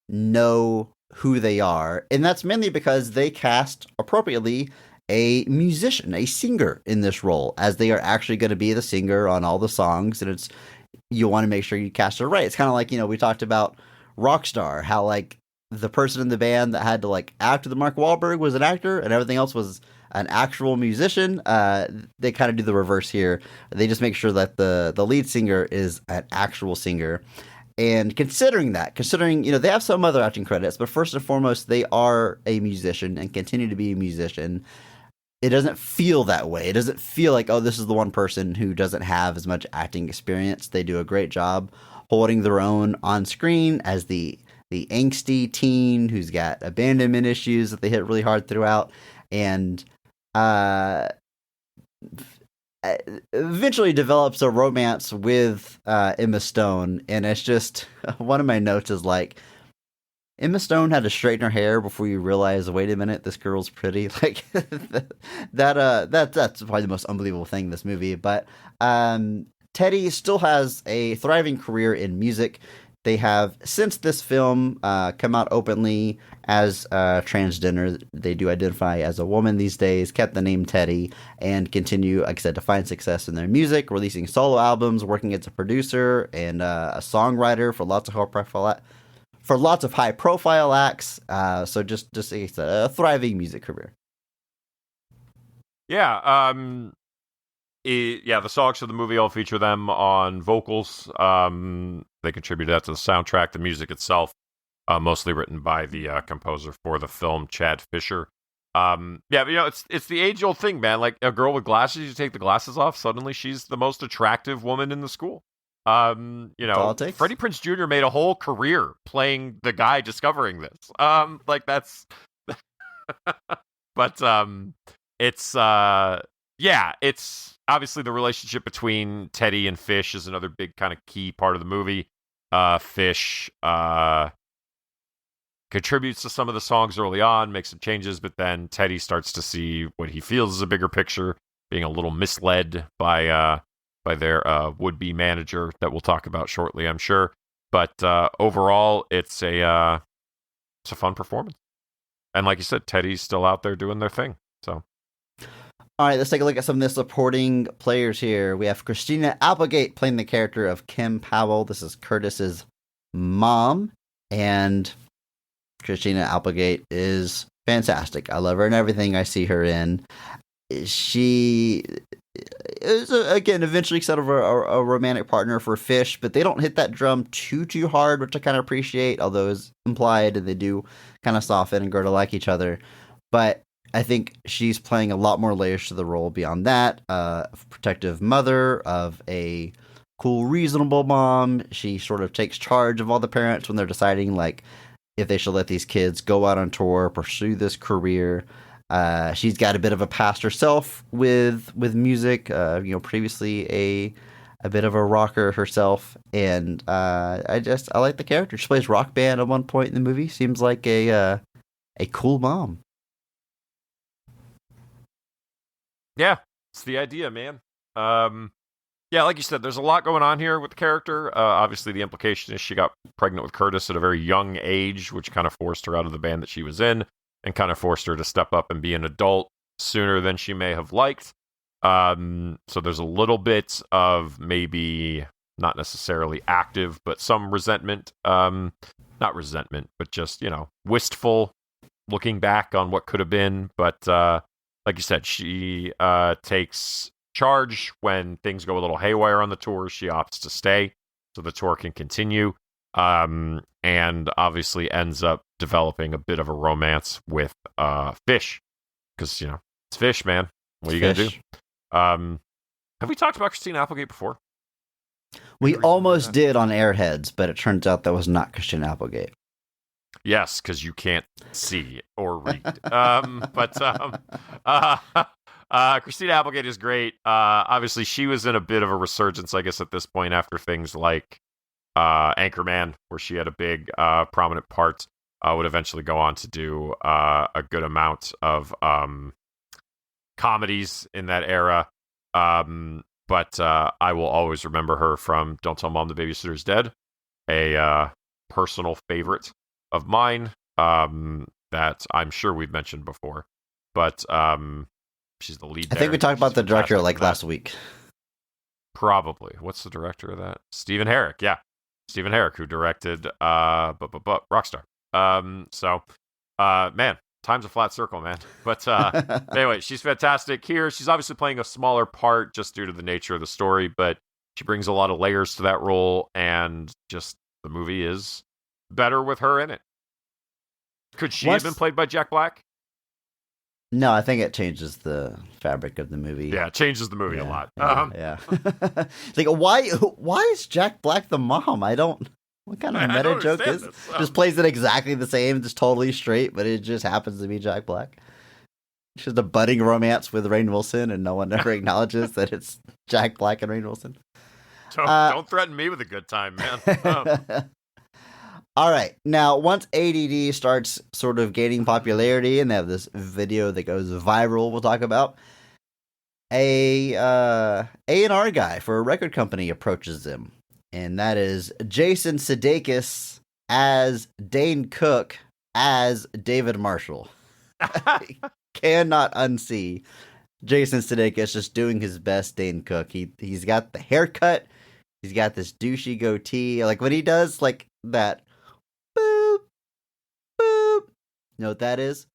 know who they are. And that's mainly because they cast appropriately a musician, a singer in this role, as they are actually going to be the singer on all the songs. And you want to make sure you cast it right. It's kind of like, we talked about Rockstar, how like the person in the band that had to like act the Mark Wahlberg was an actor and everything else was an actual musician. They kind of do the reverse here. They just make sure that the lead singer is an actual singer. And considering they have some other acting credits, but first and foremost, they are a musician and continue to be a musician. It doesn't feel that way. It doesn't feel like, oh, this is the one person who doesn't have as much acting experience. They do a great job holding their own on screen as the angsty teen who's got abandonment issues that they hit really hard throughout, and eventually develops a romance with Emma Stone. And it's just, one of my notes is like, Emma Stone had to straighten her hair before you realize, wait a minute, this girl's pretty. Like that's probably the most unbelievable thing in this movie. But Teddy still has a thriving career in music. They have, since this film, come out openly as transgender. They do identify as a woman these days, kept the name Teddy, and continue, like I said, to find success in their music, releasing solo albums, working as a producer and a songwriter for lots of high-profile acts. So just like I said, a thriving music career. Yeah, the songs for the movie all feature them on vocals. They contributed that to the soundtrack. The music itself, mostly written by the composer for the film, Chad Fisher. It's the age-old thing, man. Like a girl with glasses, you take the glasses off, suddenly she's the most attractive woman in the school. Freddie Prinze Jr. made a whole career playing the guy discovering this. That's, but it's obviously the relationship between Teddy and Fish is another big kind of key part of the movie. Fish contributes to some of the songs early on, makes some changes, but then Teddy starts to see what he feels is a bigger picture, being a little misled by their would-be manager that we'll talk about shortly, I'm sure. But overall, it's a fun performance. And like you said, Teddy's still out there doing their thing. So, all right, let's take a look at some of the supporting players here. We have Christina Applegate playing the character of Kim Powell. This is Curtis's mom, and Christina Applegate is fantastic. I love her in everything I see her in. She is, again, eventually sort of a romantic partner for Fish, but they don't hit that drum too hard, which I kind of appreciate, although it's implied, and they do kind of soften and grow to like each other. But I think she's playing a lot more layers to the role beyond that. Protective mother of a cool, reasonable mom. She sort of takes charge of all the parents when they're deciding, like, if they should let these kids go out on tour, pursue this career. She's got a bit of a past herself with music. Previously a bit of a rocker herself, and I like the character. She plays rock band at one point in the movie. Seems like a cool mom. Yeah, it's the idea, man. Like you said, there's a lot going on here with the character. Obviously, the implication is she got pregnant with Curtis at a very young age, which kind of forced her out of the band that she was in, and kind of forced her to step up and be an adult sooner than she may have liked. So there's a little bit of maybe not necessarily active, but some resentment. Not resentment, but just, wistful looking back on what could have been. But like you said, she takes charge when things go a little haywire on the tour. She opts to stay so the tour can continue, and obviously ends up developing a bit of a romance with Fish, because it's Fish, man. What are you gonna do? Have we talked about Christina Applegate before? We almost did on Airheads, but it turns out that was not Christina Applegate. Yes, because you can't see or read. Christina Applegate is great. Obviously, she was in a bit of a resurgence, I guess, at this point after things like Anchorman, where she had a big, prominent part. Would eventually go on to do a good amount of comedies in that era. But I will always remember her from Don't Tell Mom the Babysitter's Dead, a personal favorite of mine that I'm sure we've mentioned before. But she's the lead. I think we talked about the director like last week. Probably. What's the director of that? Stephen Herrick. Yeah, Stephen Herrick, who directed Rockstar. Man, time's a flat circle, man. But anyway, she's fantastic here. She's obviously playing a smaller part just due to the nature of the story, but she brings a lot of layers to that role, and just the movie is better with her in it. Could she have been played by Jack Black? No, I think it changes the fabric of the movie. Yeah, it changes the movie a lot. Yeah. Like, why is Jack Black the mom? What kind of meta joke is this? Just plays it exactly the same, just totally straight, but it just happens to be Jack Black. It's just a budding romance with Rainn Wilson, and no one ever acknowledges that it's Jack Black and Rainn Wilson. Don't threaten me with a good time, man. All right. Now, once ADD starts sort of gaining popularity, and they have this video that goes viral we'll talk about, a A&R guy for a record company approaches him. And that is Jason Sudeikis as Dane Cook as David Marshall. Cannot unsee Jason Sudeikis just doing his best Dane Cook. He's got the haircut. He's got this douchey goatee. Like when he does like that, boop, boop. You know what that is?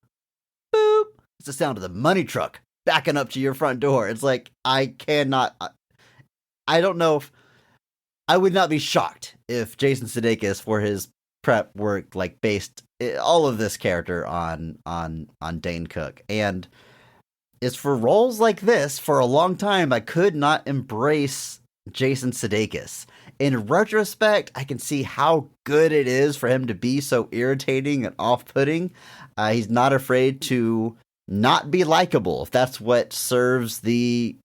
Boop. It's the sound of the money truck backing up to your front door. It's like, I don't know if, I would not be shocked if Jason Sudeikis for his prep work like based all of this character on Dane Cook. And it's for roles like this, for a long time I could not embrace Jason Sudeikis. In retrospect, I can see how good it is for him to be so irritating and off-putting. He's not afraid to not be likable, if that's what serves the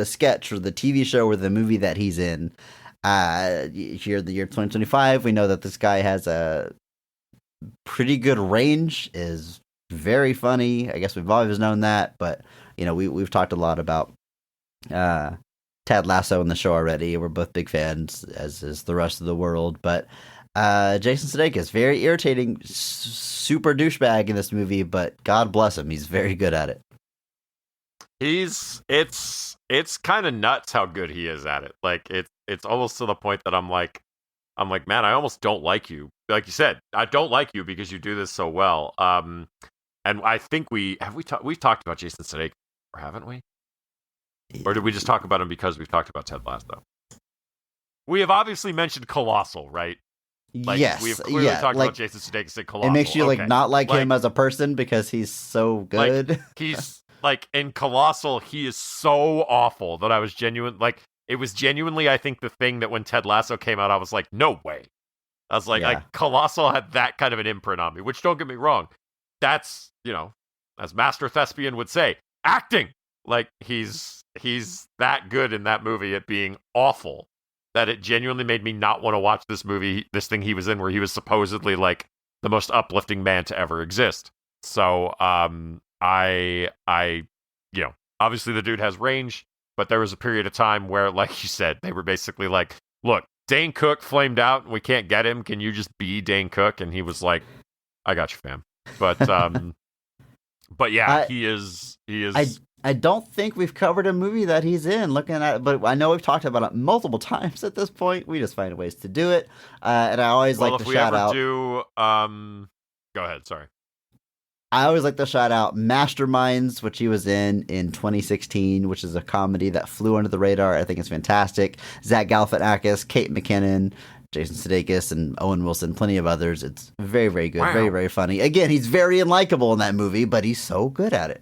sketch or the TV show or the movie that he's in. Here, the year 2025, we know that this guy has a pretty good range, is very funny. I guess we've always known that, but we've talked a lot about Ted Lasso in the show already. We're both big fans, as is the rest of the world. But Jason Sudeikis, very irritating, super douchebag in this movie, but God bless him, he's very good at it. It's kind of nuts how good he is at it. Like it's almost to the point that I'm like, man, I almost don't like you. Like you said, I don't like you because you do this so well. And I think we've talked about Jason Sudeikis, haven't we? Or did we just talk about him because we've talked about Ted Lasso? We have obviously mentioned Colossal, right? Like, yes, we have clearly talked about Jason Sudeikis in Colossal. It makes you not like him as a person because he's so good. Like, he's like in Colossal, he is so awful that I was it was genuinely, I think, the thing that when Ted Lasso came out, I was like, no way. I was like, Colossal had that kind of an imprint on me, which, don't get me wrong, that's, as Master Thespian would say, acting. Like, he's that good in that movie at being awful that it genuinely made me not want to watch this thing he was in, where he was supposedly like the most uplifting man to ever exist. So, obviously the dude has range, but there was a period of time where, like you said, they were basically like, look, Dane Cook flamed out and we can't get him. Can you just be Dane Cook? And he was like, I got you, fam. But, but yeah, he is. I don't think we've covered a movie that he's in but I know we've talked about it multiple times at this point. We just find ways to do it. And I always like to shout out. Go ahead. Sorry. I always like to shout out Masterminds, which he was in 2016, which is a comedy that flew under the radar. I think it's fantastic. Zach Galifianakis, Kate McKinnon, Jason Sudeikis, and Owen Wilson, plenty of others. It's very, very good. Wow. Very, very funny. Again, he's very unlikable in that movie, but he's so good at it.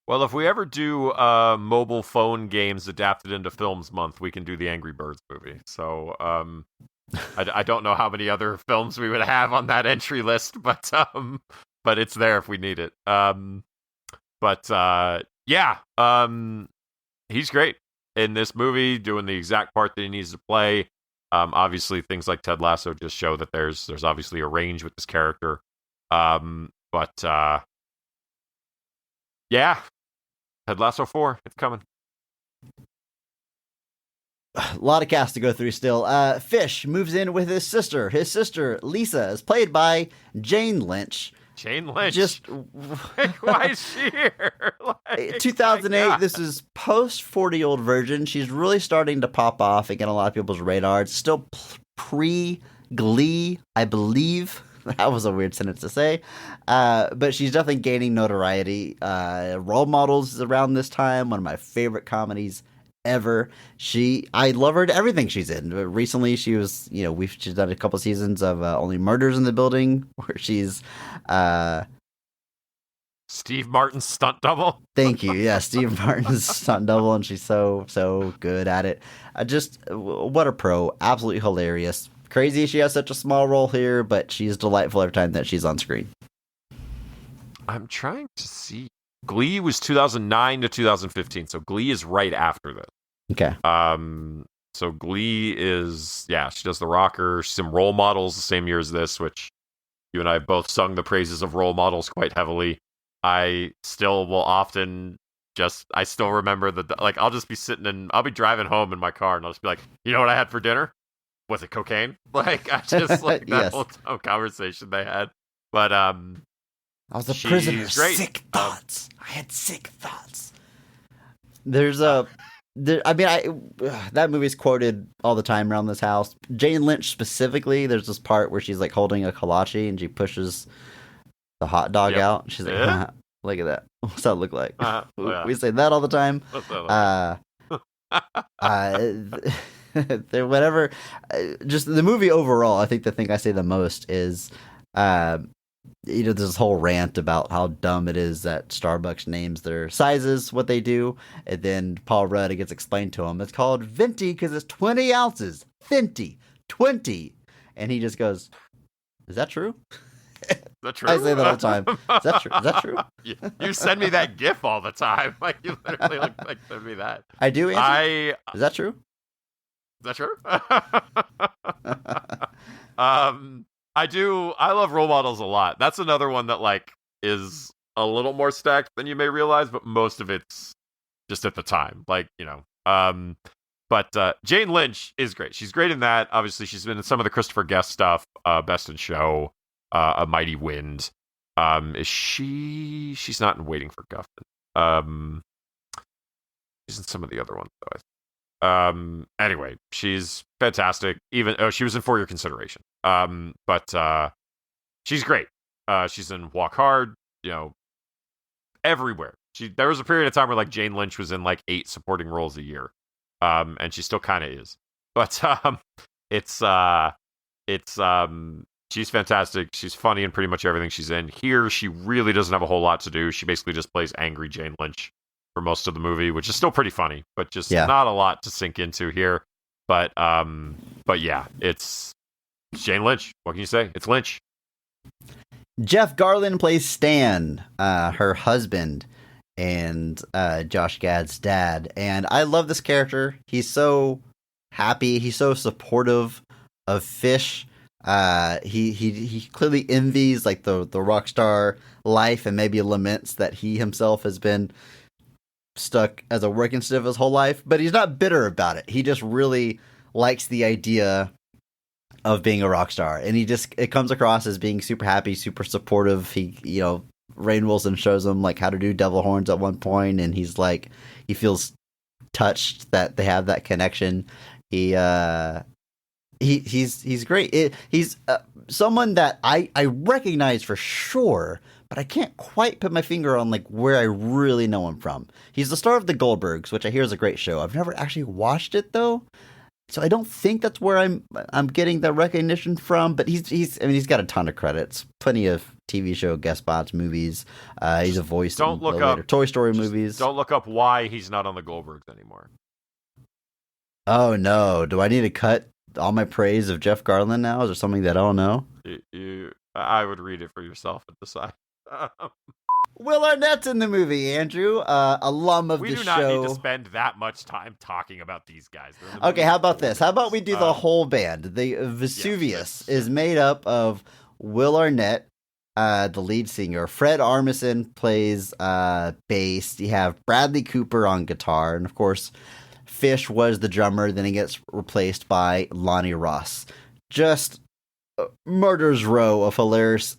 Well, if we ever do mobile phone games adapted into films month, we can do the Angry Birds movie. So I don't know how many other films we would have on that entry list, but it's there if we need it. He's great in this movie, doing the exact part that he needs to play. Obviously, things like Ted Lasso just show that there's obviously a range with this character. Ted Lasso 4, it's coming. A lot of cast to go through still. Fish moves in with his sister. His sister, Lisa, is played by Jane Lynch. Jane Lynch. Just why is she here? 2008. This is post 40-year-old virgin. She's really starting to pop off and get on a lot of people's radar. It's still pre Glee, I believe. That was a weird sentence to say, but she's definitely gaining notoriety. Role Models is around this time, one of my favorite comedies ever. I love her in everything she's in. Recently, she was, she's done a couple seasons of Only Murders in the Building, where she's Steve Martin's stunt double. Thank you. Yeah, Steve Martin's stunt double, and she's so good at it. What a pro! Absolutely hilarious. Crazy she has such a small role here, but she's delightful every time that she's on screen. I'm trying to see. Glee was 2009 to 2015, so Glee is right after this. Okay. So Glee is, she does The Rocker. She's in Role Models the same year as this, which you and I both sung the praises of Role Models quite heavily. I still will often I still remember that, like, I'll just be I'll be driving home in my car, and I'll just be like, you know what I had for dinner? Was it cocaine? Like, I just like that Yes. whole conversation they had. But I was a prisoner. great. Sick thoughts. I had sick thoughts. That movie's quoted all the time around this house. Jane Lynch specifically, there's this part where she's like holding a kolache and she pushes the hot dog out. She's like, Yeah. look at that. What's that look like? Yeah. We say that all the time. Whatever. Just the movie overall, I think the thing I say the most is, there's this whole rant about how dumb it is that Starbucks names their sizes what they do, and then Paul Rudd, it gets explained to him. It's called Venti because it's 20 ounces. Venti, 20, and he just goes, "Is that true?" Is that true? I say that all the time. Is that true? Is that true? You send me that GIF all the time. Like, you literally like send me that. I do. Answer. Is that true? Is that true? I do. I love Role Models a lot. That's another one that like is a little more stacked than you may realize, but most of it's just at the time. Like, But Jane Lynch is great. She's great in that. Obviously, she's been in some of the Christopher Guest stuff, Best in Show, A Mighty Wind. She's not in Waiting for Guffman. She's in some of the other ones, though, I think. Anyway, she's fantastic. She was in For Your Consideration. But she's great. She's in Walk Hard, everywhere. There was a period of time where like Jane Lynch was in like 8 supporting roles a year. And she still kind of is. But she's fantastic. She's funny in pretty much everything she's in. Here, she really doesn't have a whole lot to do. She basically just plays angry Jane Lynch for most of the movie, which is still pretty funny, but just not a lot to sink into here. But yeah, it's Jane Lynch. What can you say? It's Lynch. Jeff Garlin plays Stan, her husband, and Josh Gad's dad. And I love this character. He's so happy. He's so supportive of Fish. He clearly envies like the rock star life and maybe laments that he himself has been stuck as a working stiff his whole life, but he's not bitter about it. He just really likes the idea of being a rock star, and it comes across as being super happy, super supportive. Rainn Wilson shows him like how to do devil horns at one point, and he's like, he feels touched that they have that connection. He's great. He's someone that I recognize for sure, but but I can't quite put my finger on like where I really know him from. He's the star of The Goldbergs, which I hear is a great show. I've never actually watched it though, so I don't think that's where I'm getting the recognition from. But he's got a ton of credits, plenty of TV show guest spots, movies. He's a voice in the later Toy Story movies. Don't look up why he's not on The Goldbergs anymore. Oh no! Do I need to cut all my praise of Jeff Garlin now? Is there something that I don't know? I would read it for yourself and decide. Will Arnett's in the movie, Andrew, alum of the show. We do not need to spend that much time talking about these guys. Okay, how about this? How about we do the whole band? The Vesuvius is made up of Will Arnett, the lead singer. Fred Armisen plays bass. You have Bradley Cooper on guitar, and of course, Fish was the drummer. Then he gets replaced by Lonnie Ross. Just murder's row of hilarious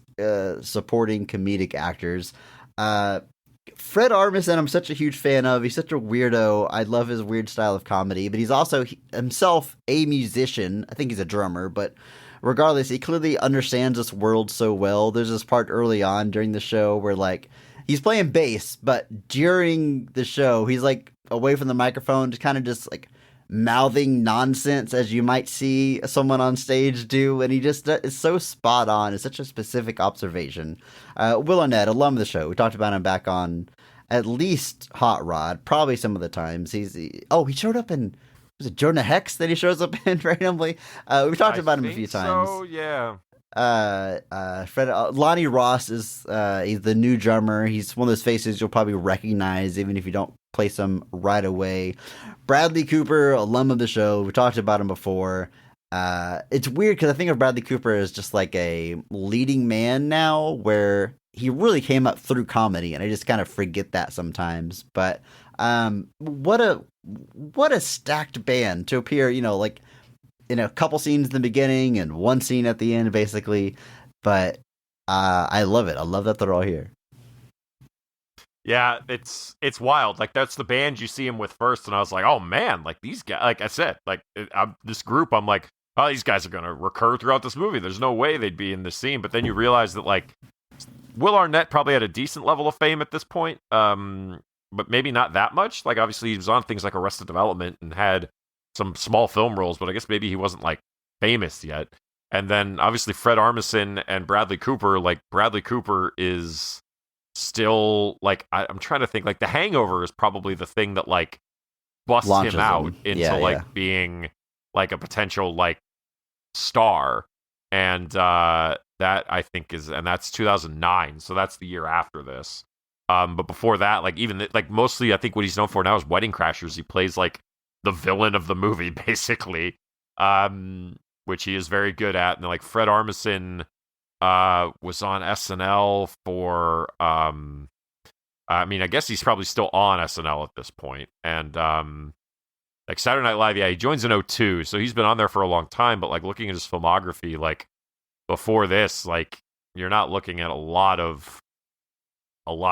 supporting comedic actors. Fred Armisen, I'm such a huge fan of. He's such a weirdo. I love his weird style of comedy, but he's also himself a musician. I think he's a drummer, but regardless, he clearly understands this world so well. There's this part early on during the show where like he's playing bass, but during the show, he's like away from the microphone, just like mouthing nonsense as you might see someone on stage do, and he just is so spot on. It's such a specific observation. Will Arnett, alum of the show, we talked about him back on at least Hot Rod, probably some of the times. He showed up in, was it Jonah Hex that he shows up in randomly? We've talked about him a few times. Oh yeah. Lonnie Ross is he's the new drummer. He's one of those faces you'll probably recognize even if you don't place him right away. Bradley Cooper, alum of the show. We talked about him before. It's weird because I think of Bradley Cooper as just like a leading man now, where he really came up through comedy, and I just kind of forget that sometimes. But what a stacked band to appear, like in a couple scenes in the beginning and one scene at the end, basically. But I love it. I love that they're all here. Yeah, it's wild. Like, that's the band you see him with first, and I was like, oh man, like these guys. Like I said, like this group, I'm like, oh, these guys are gonna recur throughout this movie. There's no way they'd be in this scene. But then you realize that like Will Arnett probably had a decent level of fame at this point, but maybe not that much. Like obviously he was on things like Arrested Development and had some small film roles, but I guess maybe he wasn't like famous yet. And then obviously Fred Armisen and Bradley Cooper. Like Bradley Cooper is still like I'm trying to think, like The Hangover is probably the thing that like busts him out into being like a potential like star, and that I think is, and that's 2009, so that's the year after this. But before that, like even like mostly I think what he's known for now is Wedding Crashers. He plays like the villain of the movie basically, which he is very good at. And like Fred Armisen was on SNL for I mean, I guess he's probably still on SNL at this point. And like Saturday Night Live, yeah, he joins in 2002, so he's been on there for a long time. But like looking at his filmography, like before this, like you're not looking at a lot of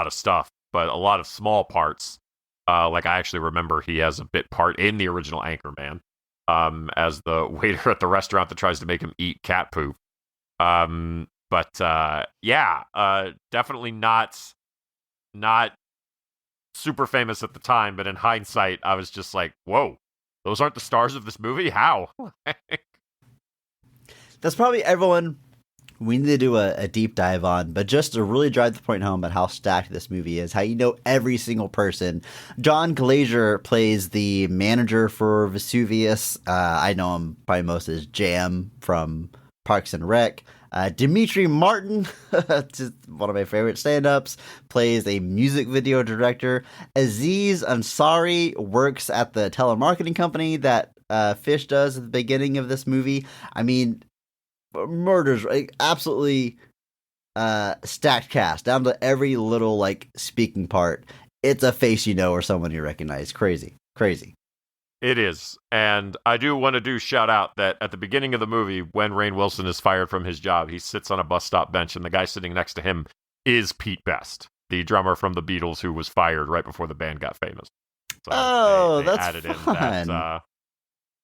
stuff, but a lot of small parts. Like I actually remember he has a bit part in the original Anchorman, as the waiter at the restaurant that tries to make him eat cat poop. But definitely not super famous at the time, but in hindsight, I was just like, whoa, those aren't the stars of this movie? How? That's probably everyone we need to do a deep dive on, but just to really drive the point home about how stacked this movie is, how you know every single person. John Glazer plays the manager for Vesuvius. I know him probably most as Jam from Parks and Rec. Dimitri Martin, just one of my favorite stand-ups, plays a music video director. Aziz Ansari works at the telemarketing company that Fish does at the beginning of this movie. I mean, murders, absolutely stacked cast, down to every little, like, speaking part. It's a face you know or someone you recognize. Crazy. It is. And I do want to shout out that at the beginning of the movie, when Rainn Wilson is fired from his job, he sits on a bus stop bench, and the guy sitting next to him is Pete Best, the drummer from the Beatles who was fired right before the band got famous. So they that's added fun. in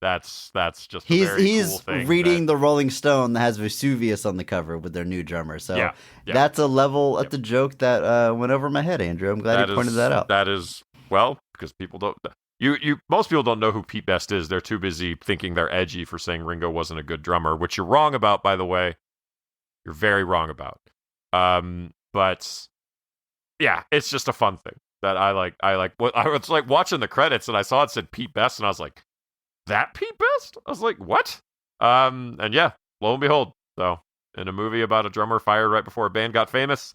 That's just a very He's cool thing. reading the Rolling Stone that has Vesuvius on the cover with their new drummer. So Yeah. that's a level at the joke that went over my head, Andrew. I'm glad you pointed that out. That is, well, because people don't. Most people don't know who Pete Best is. They're too busy thinking they're edgy for saying Ringo wasn't a good drummer, which you're wrong about, by the way. You're very wrong about. But yeah, it's just a fun thing that I like. I was like watching the credits and I saw it said Pete Best and I was like, that Pete Best? I was like, what? And yeah, lo and behold. So in a movie about a drummer fired right before a band got famous,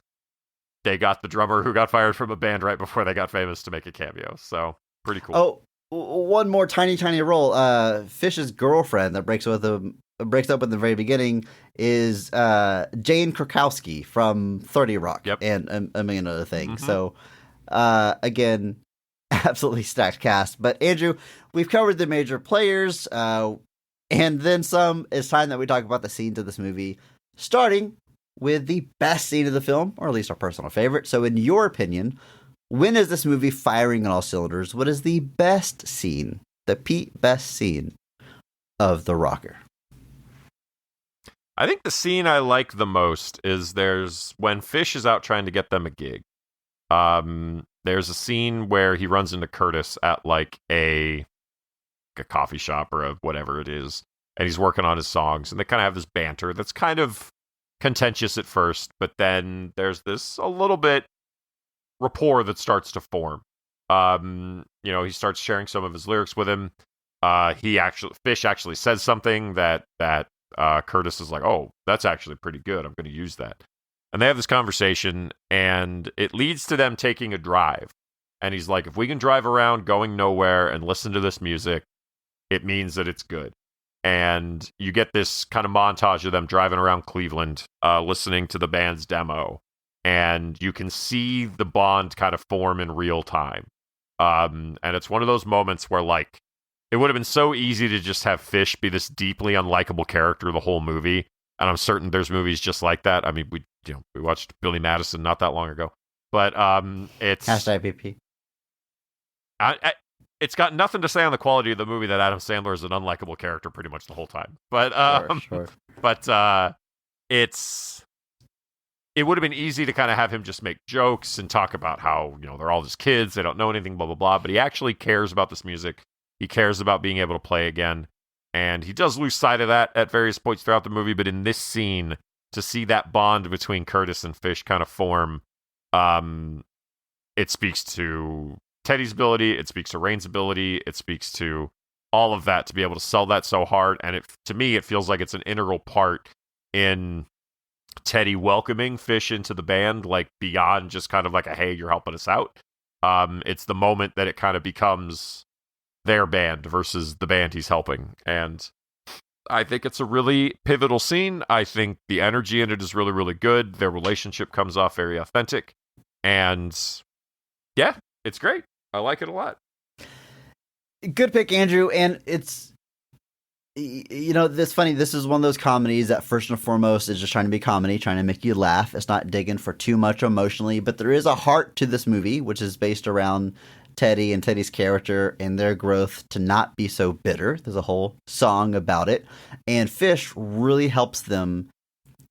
they got the drummer who got fired from a band right before they got famous to make a cameo. So pretty cool. Oh, one more tiny role. Fish's girlfriend that breaks up in the very beginning is Jane Krakowski from 30 Rock and a million other things. Mm-hmm. So again, absolutely stacked cast. But Andrew, we've covered the major players and then some. It's time that we talk about the scenes of this movie, starting with the best scene of the film, or at least our personal favorite. So in your opinion, when is this movie firing on all cylinders? What is the best scene, the Pete Best scene of The Rocker? I think the scene I like the most is when Fish is out trying to get them a gig. There's a scene where he runs into Curtis at like a coffee shop or whatever it is, and he's working on his songs, and they kind of have this banter that's kind of contentious at first, but then there's this a little bit rapport that starts to form. He starts sharing some of his lyrics with him. Fish actually says something that Curtis is like, oh, that's actually pretty good. I'm going to use that. And they have this conversation, and it leads to them taking a drive. And he's like, if we can drive around going nowhere and listen to this music, it means that it's good. And you get this kind of montage of them driving around Cleveland, listening to the band's demo. And you can see the bond kind of form in real time. And it's one of those moments where, like, it would have been so easy to just have Fish be this deeply unlikable character the whole movie. And I'm certain there's movies just like that. I mean, we watched Billy Madison not that long ago. But it's... #PP. It's got nothing to say on the quality of the movie that Adam Sandler is an unlikable character pretty much the whole time. But Sure. But it would have been easy to kind of have him just make jokes and talk about how, they're all just kids, they don't know anything, blah, blah, blah. But he actually cares about this music. He cares about being able to play again. And he does lose sight of that at various points throughout the movie. But in this scene, to see that bond between Curtis and Fish kind of form, it speaks to Teddy's ability. It speaks to Rainn's ability. It speaks to all of that to be able to sell that so hard. And to me, it feels like it's an integral part in Teddy welcoming Fish into the band, like beyond just kind of like a, hey, you're helping us out. It's the moment that it kind of becomes their band versus the band he's helping. And I think it's a really pivotal scene. I think the energy in it is really, really good. Their relationship comes off very authentic. And yeah, it's great. I like it a lot. Good pick, Andrew. And it's, this funny. This is one of those comedies that first and foremost is just trying to be comedy, trying to make you laugh. It's not digging for too much emotionally, but there is a heart to this movie, which is based around Teddy and Teddy's character and their growth to not be so bitter. There's a whole song about it. And Fish really helps them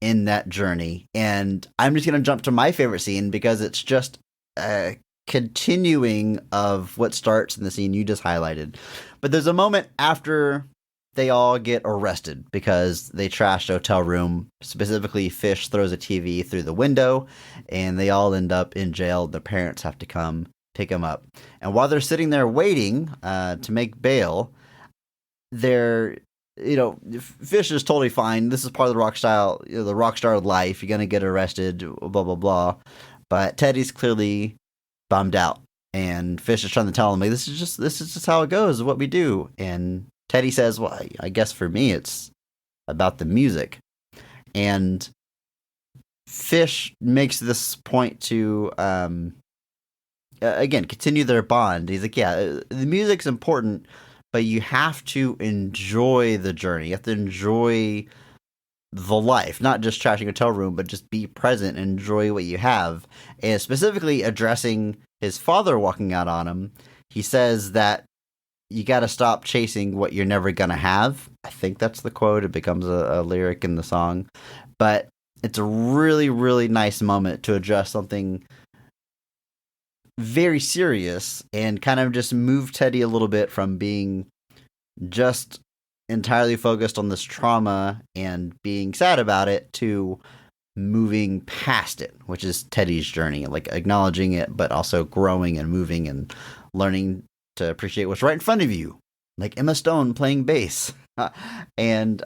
in that journey. And I'm just going to jump to my favorite scene because it's just a continuing of what starts in the scene you just highlighted. But there's a moment after they all get arrested because they trashed a hotel room. Specifically, Fish throws a TV through the window and they all end up in jail. Their parents have to come pick them up. And while they're sitting there waiting to make bail, Fish is totally fine. This is part of the rock star life. You're going to get arrested, blah, blah, blah. But Teddy's clearly bummed out. And Fish is trying to tell him, like, this is just how it goes, what we do. And Teddy says, well, I guess for me, it's about the music. And Fish makes this point to, again, continue their bond. He's like, yeah, the music's important, but you have to enjoy the journey. You have to enjoy the life, not just trashing a hotel room, but just be present and enjoy what you have. And specifically addressing his father walking out on him, he says that, you got to stop chasing what you're never gonna have. I think that's the quote. It becomes a lyric in the song, but it's a really, really nice moment to address something very serious and kind of just move Teddy a little bit from being just entirely focused on this trauma and being sad about it to moving past it, which is Teddy's journey, like acknowledging it, but also growing and moving and learning to appreciate what's right in front of you, like Emma Stone playing bass. And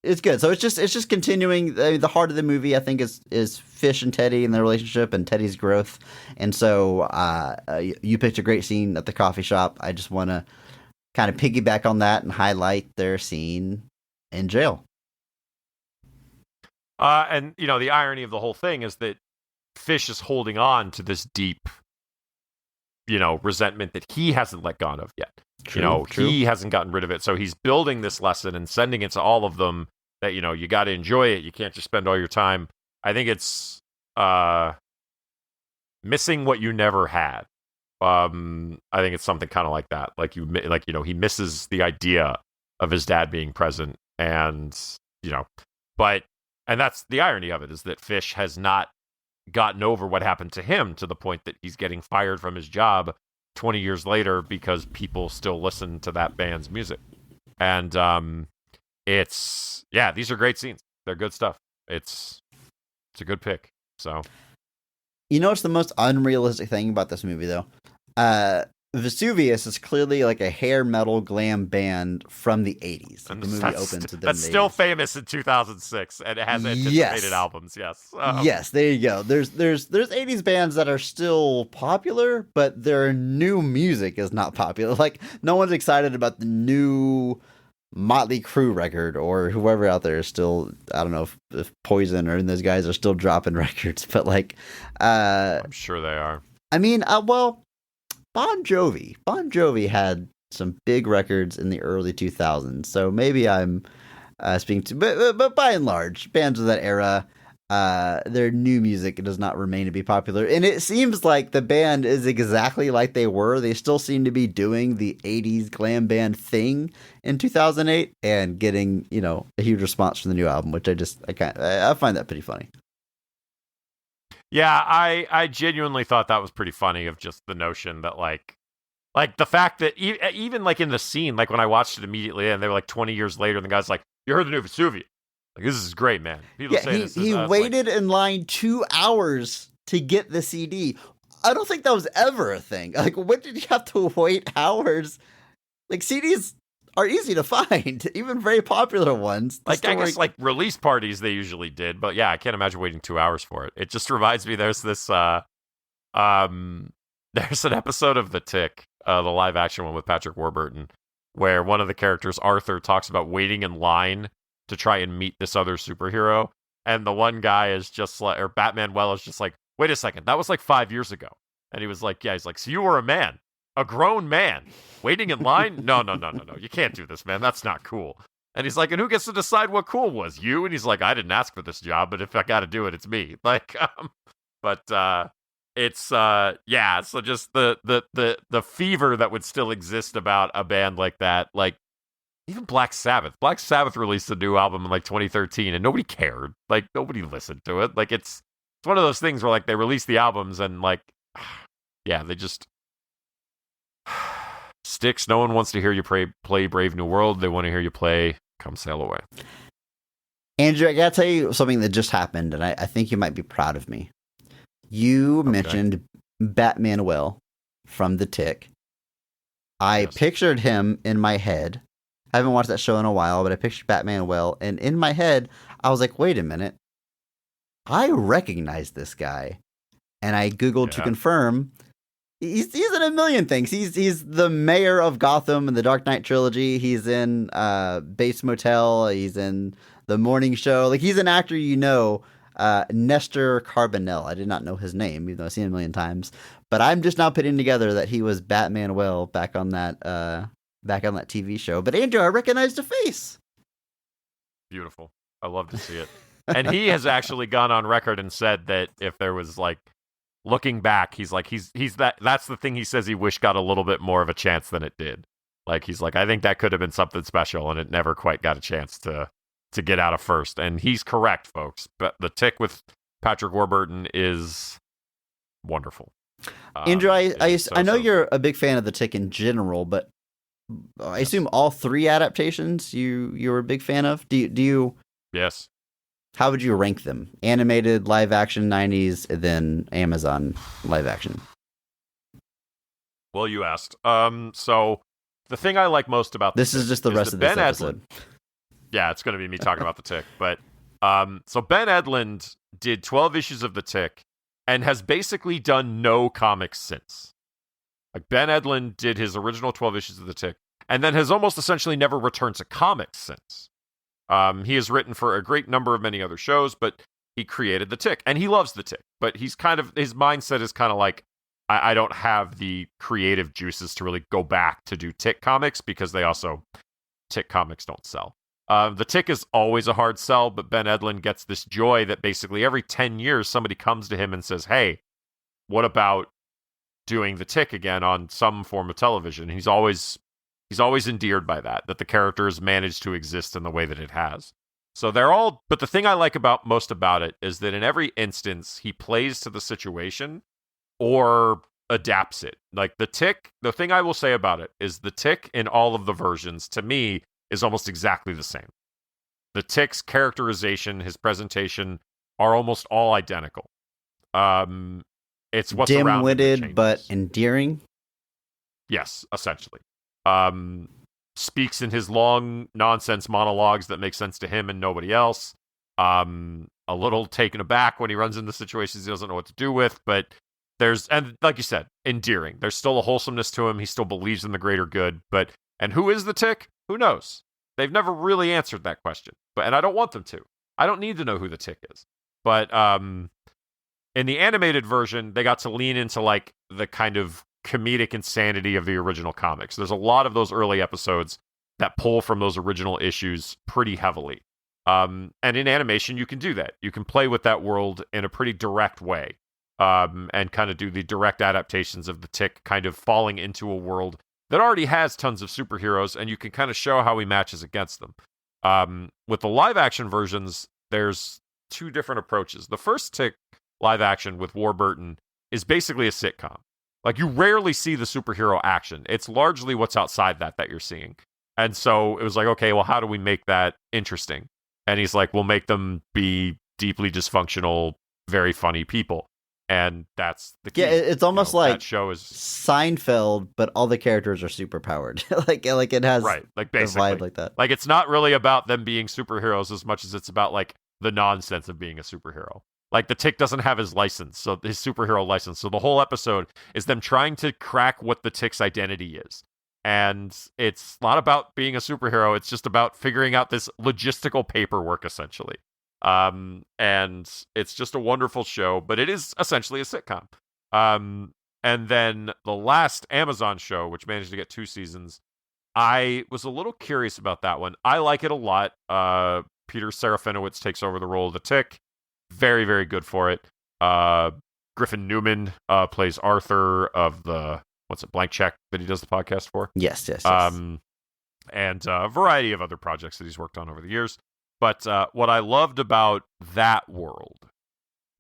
it's good. So it's just continuing. The heart of the movie, I think, is Fish and Teddy and their relationship and Teddy's growth. And so you picked a great scene at the coffee shop. I just want to kind of piggyback on that and highlight their scene in jail. And the irony of the whole thing is that Fish is holding on to this deep, resentment that he hasn't let go of yet. True. He hasn't gotten rid of it. So he's building this lesson and sending it to all of them that, you got to enjoy it. You can't just spend all your time. I think it's missing what you never had. I think it's something kind of like that. He misses the idea of his dad being present. And, and that's the irony of it, is that Fish has not gotten over what happened to him, to the point that he's getting fired from his job 20 years later because people still listen to that band's music. And these are great scenes. They're good stuff. It's a good pick. So, what's the most unrealistic thing about this movie, though? Vesuvius is clearly like a hair metal glam band from the 80s. And the movie opens with them. that's still famous in 2006, and it has anticipated albums. Yes. Yes, there you go. There's 80s bands that are still popular, but their new music is not popular. Like, no one's excited about the new Motley Crue record, or whoever out there is still, I don't know if Poison or those guys are still dropping records, but like, I'm sure they are. I mean, Bon Jovi had some big records in the early 2000s, so maybe I'm speaking to, but by and large, bands of that era, their new music does not remain to be popular, and it seems like the band is exactly like they were. They still seem to be doing the 80s glam band thing in 2008 and getting, a huge response from the new album, which I find that pretty funny. Yeah, I genuinely thought that was pretty funny, of just the notion that like the fact that even like in the scene, like when I watched it immediately and they were like 20 years later and the guy's like, "You heard the new Vesuvius? Like, this is great, man." People say this. He waited in line 2 hours to get the CD. I don't think that was ever a thing. Like, what did you have to wait hours? Like, CDs are easy to find, even very popular ones. Like, I guess like release parties they usually did, but yeah, I can't imagine waiting 2 hours for it. It just reminds me, there's this there's an episode of The Tick, the live action one with Patrick Warburton, where one of the characters, Arthur, talks about waiting in line to try and meet this other superhero, and the one guy is just like, or Batman is just like, "Wait a second, that was like 5 years ago." And he was like, "Yeah," he's like, "So you were a grown man, waiting in line? No, you can't do this, man. That's not cool." And he's like, "And who gets to decide what cool was? You?" And he's like, "I didn't ask for this job, but if I got to do it, it's me." Like, it's so just the fever that would still exist about a band like that. Like, even Black Sabbath released a new album in like 2013 and nobody cared. Like, nobody listened to it. Like, it's one of those things where like they release the albums and like, yeah, they just Styx. No one wants to hear you play Brave New World. They want to hear you play Come Sail Away. Andrew, I gotta tell you something that just happened, and I think you might be proud of me. You mentioned Batman Will from The Tick. I pictured him in my head. I haven't watched that show in a while, but I pictured Batman Will, and in my head, I was like, wait a minute. I recognize this guy. And I Googled to confirm. He's in a million things. He's the mayor of Gotham in the Dark Knight trilogy. He's in Bates Motel. He's in The Morning Show. Like, he's an actor Nestor Carbonell. I did not know his name, even though I've seen him a million times. But I'm just now putting together that he was Batman Will back on that TV show. But Andrew, I recognized the face. Beautiful. I love to see it. And he has actually gone on record and said that if there was like, looking back, he's like, that's the thing he says he wished got a little bit more of a chance than it did. Like, he's like, I think that could have been something special, and it never quite got a chance to get out of first. And he's correct, folks. But the Tick with Patrick Warburton is wonderful. Andrew, It's I know so you're a big fan of the Tick in general, but I assume all 3 adaptations you were a big fan of. Do you? Yes. How would you rank them? Animated, live action, 90s, and then Amazon live action. Well, you asked. So the thing I like most about This is just the rest of this episode. Yeah, it's going to be me talking about the Tick. But so Ben Edlund did 12 issues of the Tick and has basically done no comics since. Like, Ben Edlund did his original 12 issues of the Tick and then has almost essentially never returned to comics since. He has written for a great number of many other shows, but he created the Tick and he loves the Tick. But his mindset is kind of like, I don't have the creative juices to really go back to do Tick comics because Tick comics don't sell. The Tick is always a hard sell, but Ben Edlund gets this joy that basically every 10 years somebody comes to him and says, hey, what about doing the Tick again on some form of television? He's always endeared by that the character has managed to exist in the way that it has. So but the thing I like most about it is that in every instance, he plays to the situation or adapts it. Like the Tick, the thing I will say about it is the Tick in all of the versions, to me, is almost exactly the same. The Tick's characterization, his presentation, are almost all identical. It's what's around him that dim-witted changes. but endearing. Yes, essentially. Speaks in his long nonsense monologues that make sense to him and nobody else. A little taken aback when he runs into situations he doesn't know what to do with, but and like you said, endearing. There's still a wholesomeness to him. He still believes in the greater good. And who is the Tick? Who knows? They've never really answered that question. And I don't want them to. I don't need to know who the Tick is. But in the animated version, they got to lean into like the kind of comedic insanity of the original comics. There's a lot of those early episodes that pull from those original issues pretty heavily. And in animation, you can do that. You can play with that world in a pretty direct way. And kind of do the direct adaptations of the Tick kind of falling into a world that already has tons of superheroes, and you can kind of show how he matches against them. With the live-action versions, there's 2 different approaches. The first Tick live-action with Warburton is basically a sitcom. Like, you rarely see the superhero action. It's largely what's outside that you're seeing. And so it was like, okay, well, how do we make that interesting? And he's like, we'll make them be deeply dysfunctional, very funny people. And that's the key. Yeah, it's almost like that show is Seinfeld, but all the characters are super powered. like it has right, like a basically vibe like that. Like, it's not really about them being superheroes as much as it's about like the nonsense of being a superhero. Like, the Tick doesn't have his license, so his superhero license. So the whole episode is them trying to crack what the Tick's identity is. And it's not about being a superhero. It's just about figuring out this logistical paperwork, essentially. And it's just a wonderful show, but it is essentially a sitcom. And then the last Amazon show, which managed to get 2 seasons, I was a little curious about that one. I like it a lot. Peter Serafinowicz takes over the role of the Tick. Very, very good for it. Griffin Newman plays Arthur of the Blank Check that he does the podcast for. Yes. And a variety of other projects that he's worked on over the years. But what I loved about that world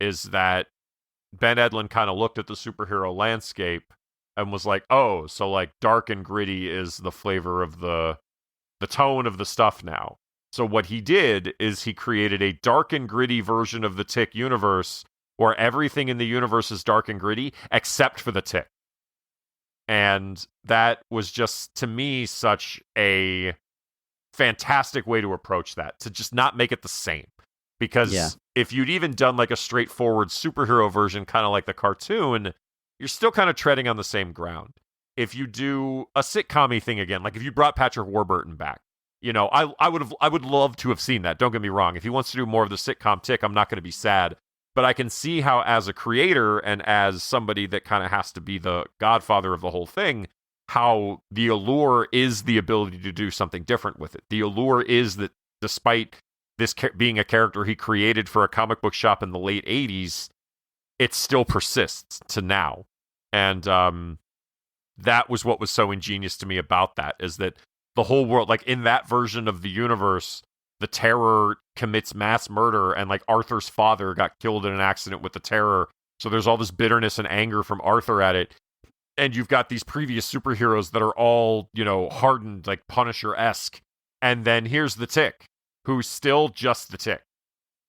is that Ben Edlund kind of looked at the superhero landscape and was like, oh, so like dark and gritty is the flavor of the tone of the stuff now. So what he did is he created a dark and gritty version of the Tick universe where everything in the universe is dark and gritty except for the Tick. And that was just, to me, such a fantastic way to approach that, to just not make it the same. Because if you'd even done like a straightforward superhero version, kind of like the cartoon, you're still kind of treading on the same ground. If you do a sitcom-y thing again, like if you brought Patrick Warburton back, I would love to have seen that. Don't get me wrong. If he wants to do more of the sitcom Tick, I'm not going to be sad. But I can see how, as a creator and as somebody that kind of has to be the godfather of the whole thing, how the allure is the ability to do something different with it. The allure is that despite this being a character he created for a comic book shop in the late 80s, it still persists to now. And that was what was so ingenious to me about that, is that the whole world, like in that version of the universe, the Terror commits mass murder, and like Arthur's father got killed in an accident with the Terror. So there's all this bitterness and anger from Arthur at it. And you've got these previous superheroes that are all, hardened, like Punisher-esque. And then here's the Tick, who's still just the Tick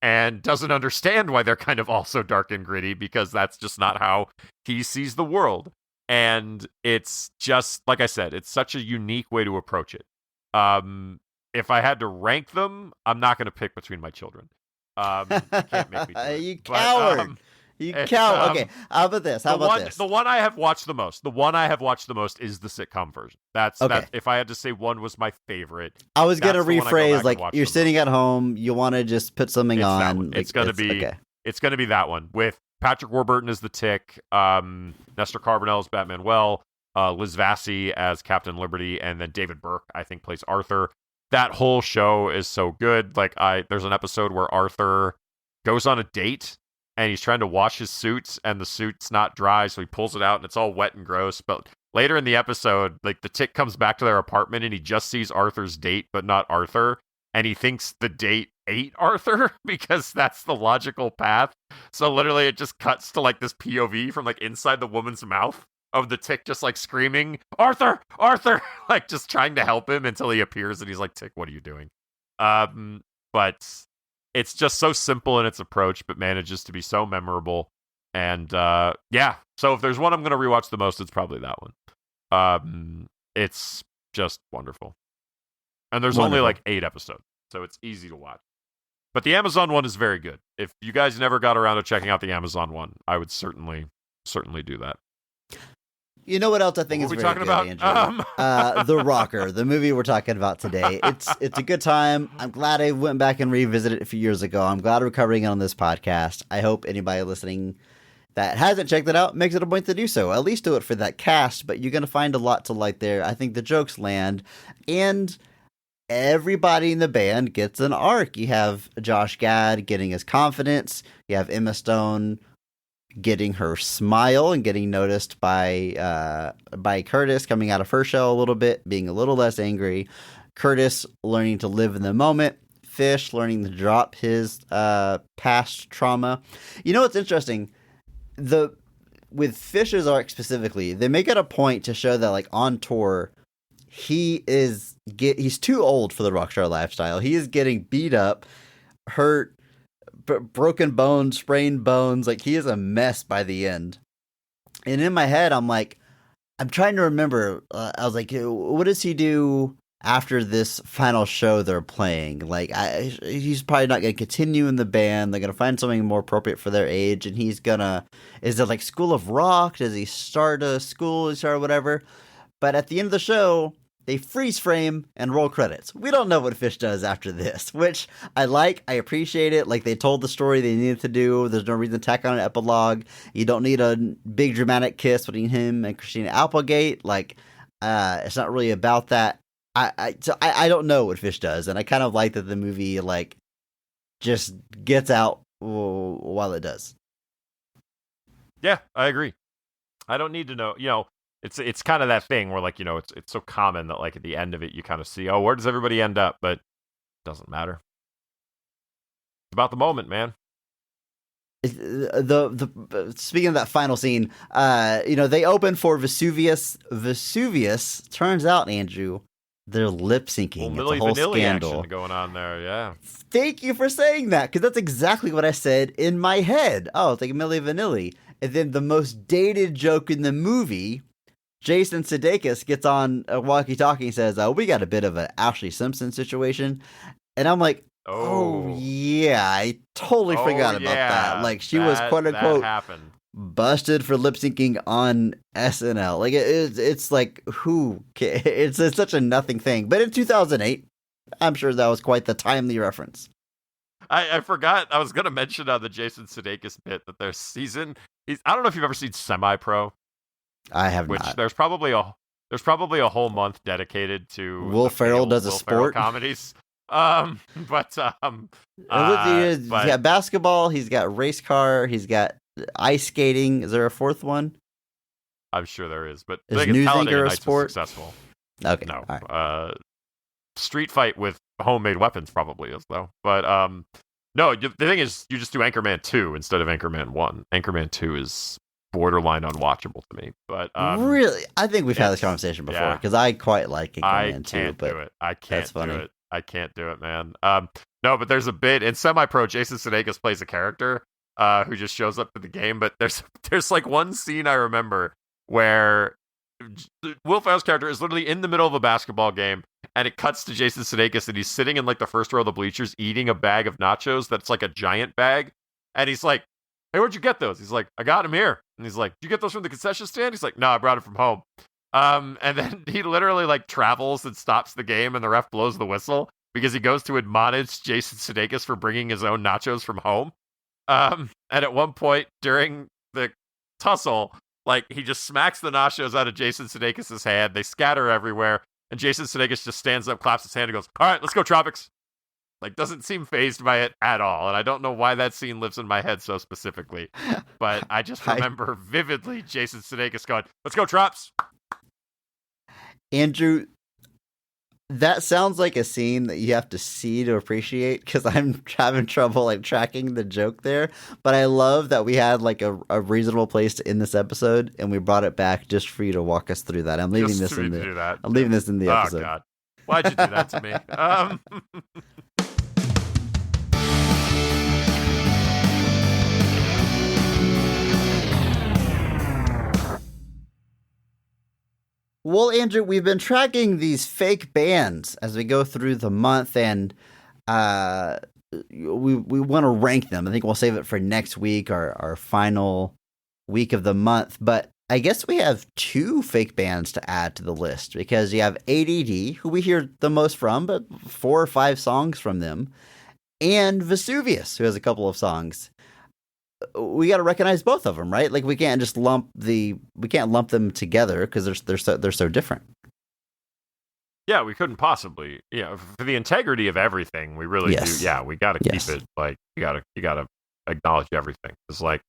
and doesn't understand why they're kind of also dark and gritty, because that's just not how he sees the world. And it's just, like I said, it's such a unique way to approach it. If I had to rank them, I'm not going to pick between my children. You can't make me do it. You coward. You coward. Okay, how about this? The one I have watched the most is the sitcom version. That's if I had to say one was my favorite. I was going to rephrase, like, you're sitting at home, you want to just put something on. It's going to be that one with Patrick Warburton as the Tick, Nestor Carbonell as Batman Liz Vassy as Captain Liberty, and then David Burke, I think, plays Arthur. That whole show is so good. Like, there's an episode where Arthur goes on a date and he's trying to wash his suits, and the suit's not dry, so he pulls it out and it's all wet and gross. But later in the episode, like, the Tick comes back to their apartment and he just sees Arthur's date, but not Arthur, and he thinks the date ate Arthur because that's the logical path. So literally it just cuts to like this POV from like inside the woman's mouth of the Tick just like screaming, Arthur, Arthur, like just trying to help him until he appears and he's like, Tick, what are you doing? But it's just so simple in its approach, but manages to be so memorable. And so if there's one I'm going to rewatch the most, it's probably that one. It's just wonderful. And there's only like 8 episodes, so it's easy to watch. But the Amazon one is very good. If you guys never got around to checking out the Amazon one, I would certainly do that. You know what else I think is very good, Andrew? The Rocker, the movie we're talking about today. It's a good time. I'm glad I went back and revisited it a few years ago. I'm glad we're covering it on this podcast. I hope anybody listening that hasn't checked it out makes it a point to do so. At least do it for that cast, but you're going to find a lot to like there. I think the jokes land, and everybody in the band gets an arc. You have Josh Gad getting his confidence. You have Emma Stone getting her smile and getting noticed by Curtis, coming out of her shell a little bit, being a little less angry. Curtis learning to live in the moment. Fish learning to drop his past trauma. You know what's interesting? With Fish's arc specifically, they make it a point to show that, like, on tour, he's too old for the rockstar lifestyle. He is getting beat up, hurt, broken bones, sprained bones. Like, he is a mess by the end. And in my head, I'm trying to remember. I was like, what does he do after this final show they're playing? Like, he's probably not going to continue in the band. They're going to find something more appropriate for their age. And is it like School of Rock? Does he start a school? Start whatever? But at the end of the show, they freeze frame and roll credits. We don't know what Fish does after this, which I like. I appreciate it. Like, they told the story they needed to do. There's no reason to tack on an epilogue. You don't need a big dramatic kiss between him and Christina Applegate. Like, it's not really about that. I don't know what Fish does, and I kind of like that the movie, like, just gets out while it does. Yeah, I agree. I don't need to know. It's kind of that thing where, like, it's so common that, like, at the end of it you kind of see, oh, where does everybody end up? But it doesn't matter. It's about the moment, man. Speaking of that final scene, they open for Vesuvius. Vesuvius, turns out, Andrew, they're lip syncing. Well, it's a whole Vanilli scandal action going on there. Yeah. Thank you for saying that, because that's exactly what I said in my head. Oh, it's like Milli Vanilli. And then the most dated joke in the movie, Jason Sudeikis gets on a walkie-talkie and says, we got a bit of an Ashley Simpson situation. And I'm like, oh yeah, I totally forgot about that. Like, she was quote-unquote busted for lip-syncing on SNL. Like, it's like, who cares? It's such a nothing thing. But in 2008, I'm sure that was quite the timely reference. I forgot. I was going to mention on the Jason Sudeikis bit that there's season. I don't know if you've ever seen Semi-Pro. I have not. There's probably a whole month dedicated to Will Ferrell does a sport comedies. He's got basketball. He's got race car. He's got ice skating. Is there a fourth one? I'm sure there is. But Is the thing is, News Talladega Anchor a Nights was sport? successful. Okay. No. All right. Street fight with homemade weapons probably is, though. But no, the thing is, you just do Anchorman 2 instead of Anchorman 1. Anchorman 2 is borderline unwatchable to me. But Really? I think we've had this yes. conversation before Yeah. because I quite like I Anchorman 2, can't but do it. I can't that's funny. do it. I can't do it, man. No, but there's a bit in Semi-Pro. Jason Sudeikis plays a character who just shows up to the game. But there's like one scene I remember where Will Ferrell's character is literally in the middle of a basketball game, and it cuts to Jason Sudeikis, and he's sitting in like the first row of the bleachers eating a bag of nachos that's like a giant bag, and he's like, "Hey, where'd you get those?" He's like, "I got them here." And he's like, "Did you get those from the concession stand?" He's like, "No, I brought it from home." And then he literally like travels and stops the game, and the ref blows the whistle because he goes to admonish Jason Sudeikis for bringing his own nachos from home. And at one point during the tussle, like he just smacks the nachos out of Jason Sudeikis' hand. They scatter everywhere, and Jason Sudeikis just stands up, claps his hand, and goes, "All right, let's go, Tropics." Like, doesn't seem phased by it at all. And I don't know why that scene lives in my head so specifically, but I just remember vividly Jason Sudeikis going, "Let's go, Trops." Andrew, that sounds like a scene that you have to see to appreciate because I'm having trouble like tracking the joke there. But I love that we had like a reasonable place to end this episode, and we brought it back just for you to walk us through that. I'm leaving Just this for in me the. to do that. I'm leaving this in the episode. Oh God, why'd you do that to me? Well, Andrew, we've been tracking these fake bands as we go through the month, and we want to rank them. I think we'll save it for next week, our final week of the month. But I guess we have two fake bands to add to the list because you have ADD, who we hear the most from, but 4 or 5 songs from them, and Vesuvius, who has a couple of songs. We got to recognize both of them, right? Like we can't just lump them together because they're so different. Yeah, we couldn't possibly. Yeah, for the integrity of everything, we really Yes. do. Yeah, we got to Yes. keep it like you got to acknowledge everything. It's like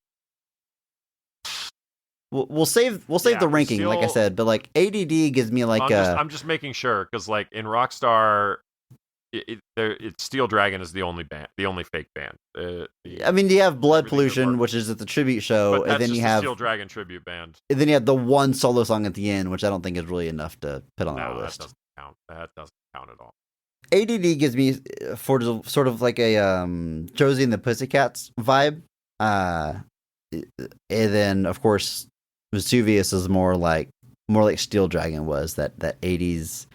We'll save Yeah, the ranking, like I still- said, but like ADD gives me like I'm just making sure because like in Rockstar, it's Steel Dragon is the only fake band. I mean, you have Blood everything Pollution, works. which is at the tribute show, But and that's then just you the have Steel Dragon tribute band. the one solo song at the end, which I don't think is really enough to put on our No, that list. doesn't count. That doesn't count at all. ADD gives me sort of like a Josie and the Pussycats vibe, and then of course Vesuvius is more like Steel Dragon was that 80s.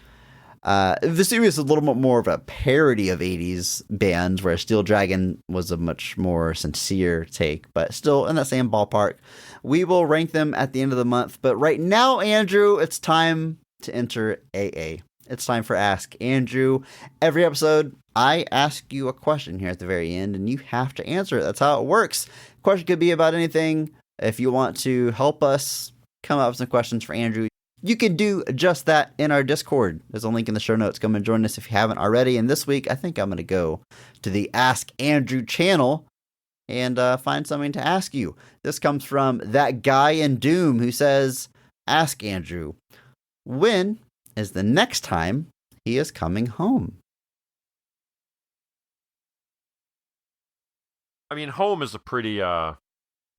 Vesuvius is a little bit more of a parody of 80s bands, where Steel Dragon was a much more sincere take, but still in that same ballpark. We will rank them at the end of the month, but right now, Andrew, it's time to enter AA. It's time for Ask Andrew. Every episode, I ask you a question here at the very end, and you have to answer it. That's how it works. Question could be about anything. If you want to help us come up with some questions for Andrew, you can do just that in our Discord. There's a link in the show notes. Come and join us if you haven't already. And this week, I think I'm going to go to the Ask Andrew channel and find something to ask you. This comes from that guy in Doom who says, "Ask Andrew, when is the next time he is coming home?" I mean, home is a pretty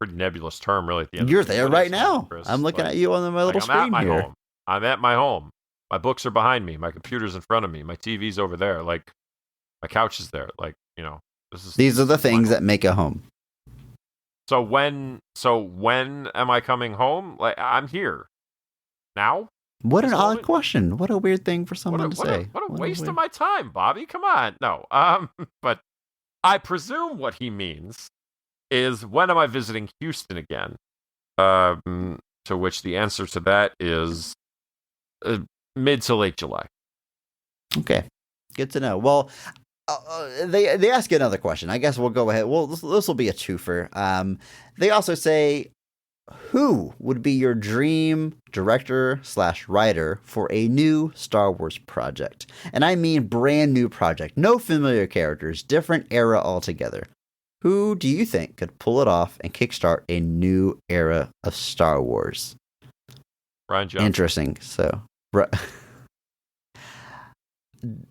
nebulous term, really. At the end, You're of the day. there What right is now. home, Chris? I'm looking Like- at you on my little like, I'm at screen my here. home. I'm at my home. My books are behind me. My computer's in front of me. My TV's over there. Like my couch is there. Like These are the my things home. that make a home. So when am I coming home? Like I'm here now. What an This odd moment? question. What a weird thing for someone to say. What a waste weird- of my time, Bobby. Come on. No. But I presume what he means is when am I visiting Houston again? To which the answer to that is mid to late July. Okay, good to know. Well, they ask another question. I guess we'll go ahead. Well, this will be a twofer. They also say, who would be your dream director/writer for a new Star Wars project? And I mean brand new project. No familiar characters, different era altogether. Who do you think could pull it off and kickstart a new era of Star Wars? Rian Johnson. Interesting. So,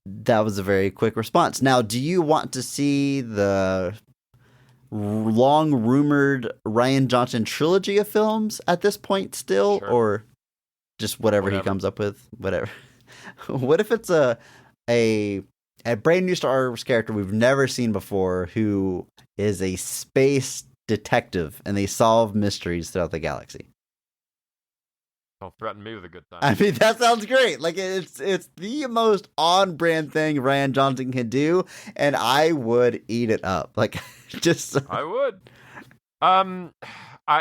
that was a very quick response. Now, do you want to see the long rumored Rian Johnson trilogy of films at this point still, Sure. or just whatever he comes up with? Whatever. What if it's a brand new Star Wars character we've never seen before, who is a space detective and they solve mysteries throughout the galaxy? Don't threaten me with a good time. I mean, that sounds great. Like, it's the most on-brand thing Rian Johnson can do, and I would eat it up. Like, just I would.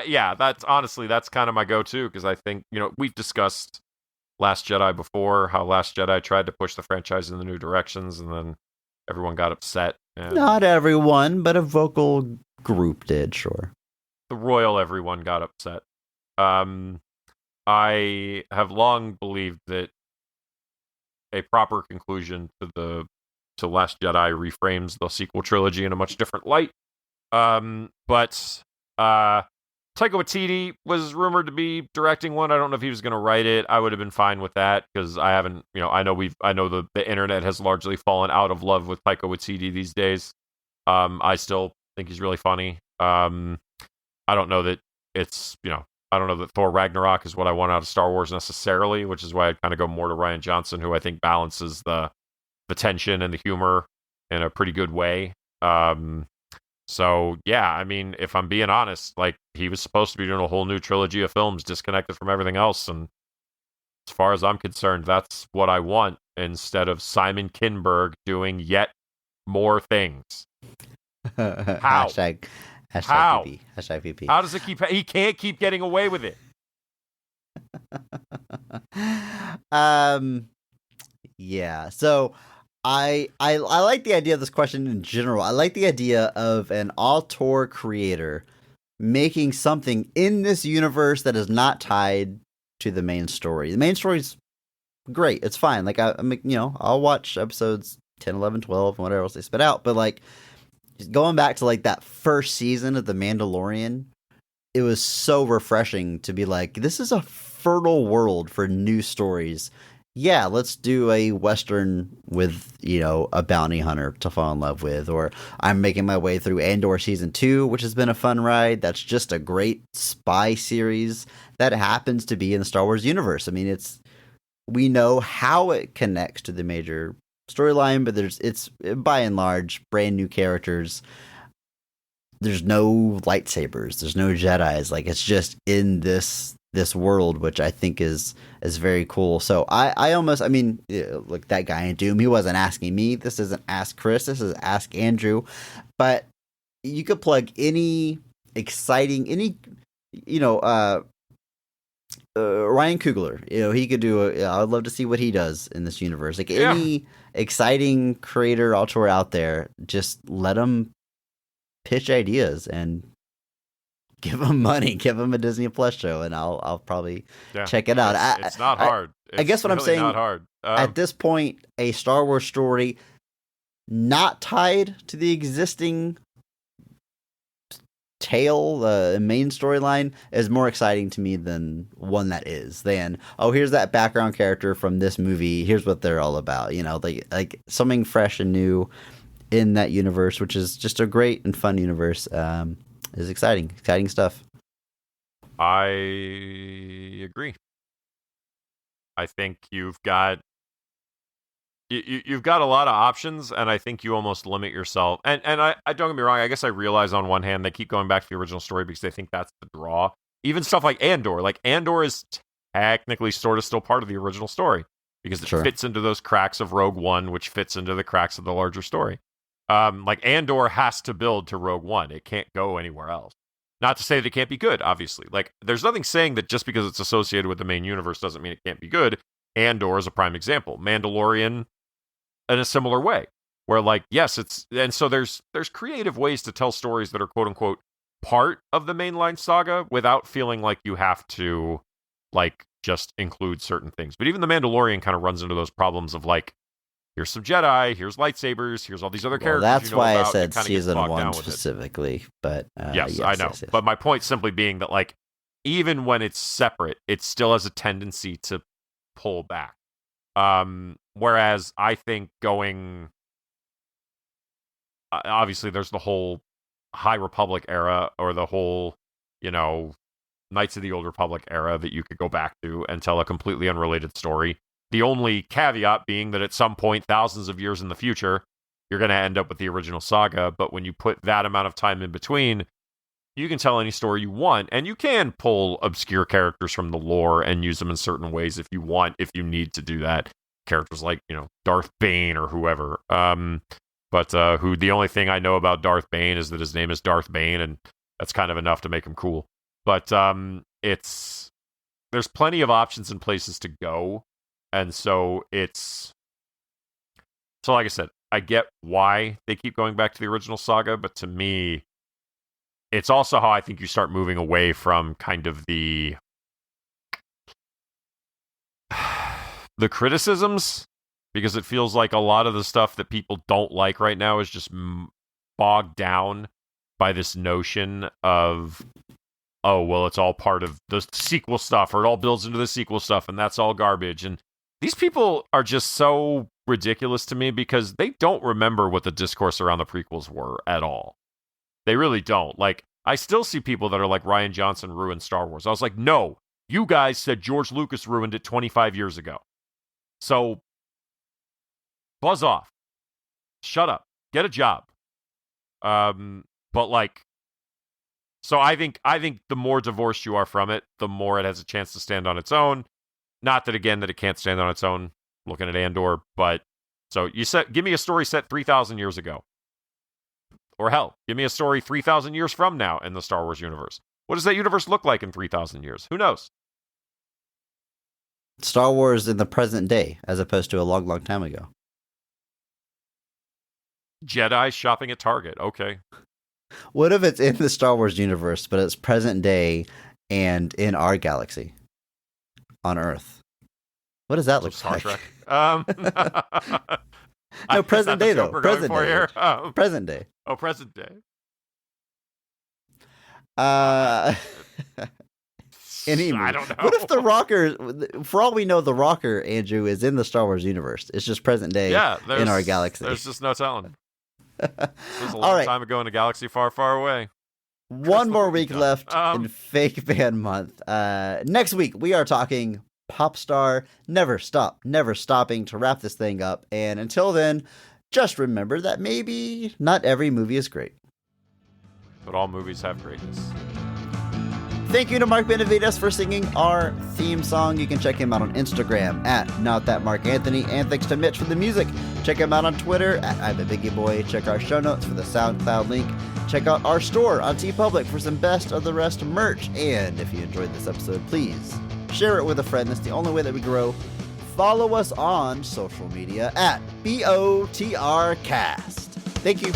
Yeah, that's kind of my go-to, because I think, we've discussed Last Jedi before, how Last Jedi tried to push the franchise in the new directions, and then everyone got upset. And not everyone, but a vocal group did, sure. the royal everyone got upset. I have long believed that a proper conclusion to Last Jedi reframes the sequel trilogy in a much different light. But Taika Waititi was rumored to be directing one. I don't know if he was going to write it. I would have been fine with that, because I haven't, I know the internet has largely fallen out of love with Taika Waititi these days. I still think he's really funny. I don't know that it's, I don't know that Thor Ragnarok is what I want out of Star Wars necessarily, which is why I'd kind of go more to Rian Johnson, who I think balances the tension and the humor in a pretty good way. So yeah, I mean, if I'm being honest, like, he was supposed to be doing a whole new trilogy of films disconnected from everything else, and as far as I'm concerned, that's what I want, instead of Simon Kinberg doing yet more things. How? Hashtag How? PP. Hashtag PP. How does it he can't keep getting away with it. Yeah. So I like the idea of this question in general. I like the idea of an auteur creator making something in this universe that is not tied to the main story. The main story's great. It's fine. Like, I'll watch episodes 10, 11, 12, and whatever else they spit out. But, like, going back to, like, that first season of The Mandalorian, it was so refreshing to be like, this is a fertile world for new stories. Yeah, let's do a Western with, a bounty hunter to fall in love with. Or I'm making my way through Andor Season 2, which has been a fun ride. That's just a great spy series that happens to be in the Star Wars universe. I mean, we know how it connects to the major storyline, but it's by and large brand new characters. There's no lightsabers, there's no Jedis. Like, it's just in this world, which I think is very cool. So I mean, look, that guy in Doom, he wasn't asking me. This isn't Ask Chris. This is Ask Andrew. But you could plug any exciting, Ryan Coogler. He could do I'd love to see what he does in this universe. Like, any exciting creator, auteur out there, just let him pitch ideas and give them money, give them a Disney Plus show, and I'll probably check it out. It's not hard. I guess what really I'm saying, not hard. At this point, a Star Wars story not tied to the existing tale, the main storyline, is more exciting to me than one that is. Than, here's that background character from this movie, here's what they're all about. Like something fresh and new in that universe, which is just a great and fun universe. Is exciting stuff. I agree. I think you've got a lot of options, and I think you almost limit yourself. And I don't get me wrong, I guess I realize on one hand they keep going back to the original story because they think that's the draw. Even stuff like Andor. Like, Andor is technically sort of still part of the original story because it fits into those cracks of Rogue One, which fits into the cracks of the larger story. Like, Andor has to build to Rogue One. It can't go anywhere else. Not to say that it can't be good, obviously. Like, there's nothing saying that just because it's associated with the main universe doesn't mean it can't be good. Andor is a prime example. Mandalorian, in a similar way, where, like, yes, and so there's creative ways to tell stories that are quote unquote part of the mainline saga without feeling like you have to, like, just include certain things. But even the Mandalorian kind of runs into those problems of, like, here's some Jedi, here's lightsabers, here's all these other characters. That's why I about, said season 1 specifically. But yes, I know. Yes. But my point simply being that, like, even when it's separate, it still has a tendency to pull back. Whereas I think going, obviously there's the whole High Republic era, or the whole, Knights of the Old Republic era that you could go back to and tell a completely unrelated story. The only caveat being that at some point, thousands of years in the future, you're going to end up with the original saga. But when you put that amount of time in between, you can tell any story you want, and you can pull obscure characters from the lore and use them in certain ways if you want, if you need to do that. Characters like, Darth Bane or whoever. But who the only thing I know about Darth Bane is that his name is Darth Bane, and that's kind of enough to make him cool. But there's plenty of options and places to go, and so like I said, I get why they keep going back to the original saga, but to me, it's also how I think you start moving away from kind of the criticisms, because it feels like a lot of the stuff that people don't like right now is just bogged down by this notion of, oh, well, it's all part of the sequel stuff, or it all builds into the sequel stuff, and that's all garbage. And these people are just so ridiculous to me, because they don't remember what the discourse around the prequels were at all. They really don't. Like, I still see people that are like, Rian Johnson ruined Star Wars. I was like, no, you guys said George Lucas ruined it 25 years ago. So, buzz off. Shut up. Get a job. But like, so I think the more divorced you are from it, the more it has a chance to stand on its own. Not that, again, that it can't stand on its own, looking at Andor, but so give me a story set 3,000 years ago. Or hell, give me a story 3,000 years from now in the Star Wars universe. What does that universe look like in 3,000 years? Who knows? Star Wars in the present day, as opposed to a long, long time ago. Jedi shopping at Target. Okay. What if it's in the Star Wars universe, but it's present day and in our galaxy? On Earth. What does that look Star like? Trek. No, present day, though. Present day. Here. Present day. Oh, present day. Any I don't know. What if the Rocker, for all we know, the Rocker, Andrew, is in the Star Wars universe? It's just present day in our galaxy. There's just no telling. It was a All long right. time ago in a galaxy far, far away. One more week left in Fake Fan Month. Next week, we are talking pop star. Never stopping to wrap this thing up. And until then, just remember that maybe not every movie is great. But all movies have greatness. Thank you to Mark Benavides for singing our theme song. You can check him out on Instagram at NotThatMarkAnthony. And thanks to Mitch for the music. Check him out on Twitter at I'mABiggieBoy. Check our show notes for the SoundCloud link. Check out our store on TeePublic for some Best of the Rest merch. And if you enjoyed this episode, please share it with a friend. That's the only way that we grow. Follow us on social media at BOTRcast. Thank you.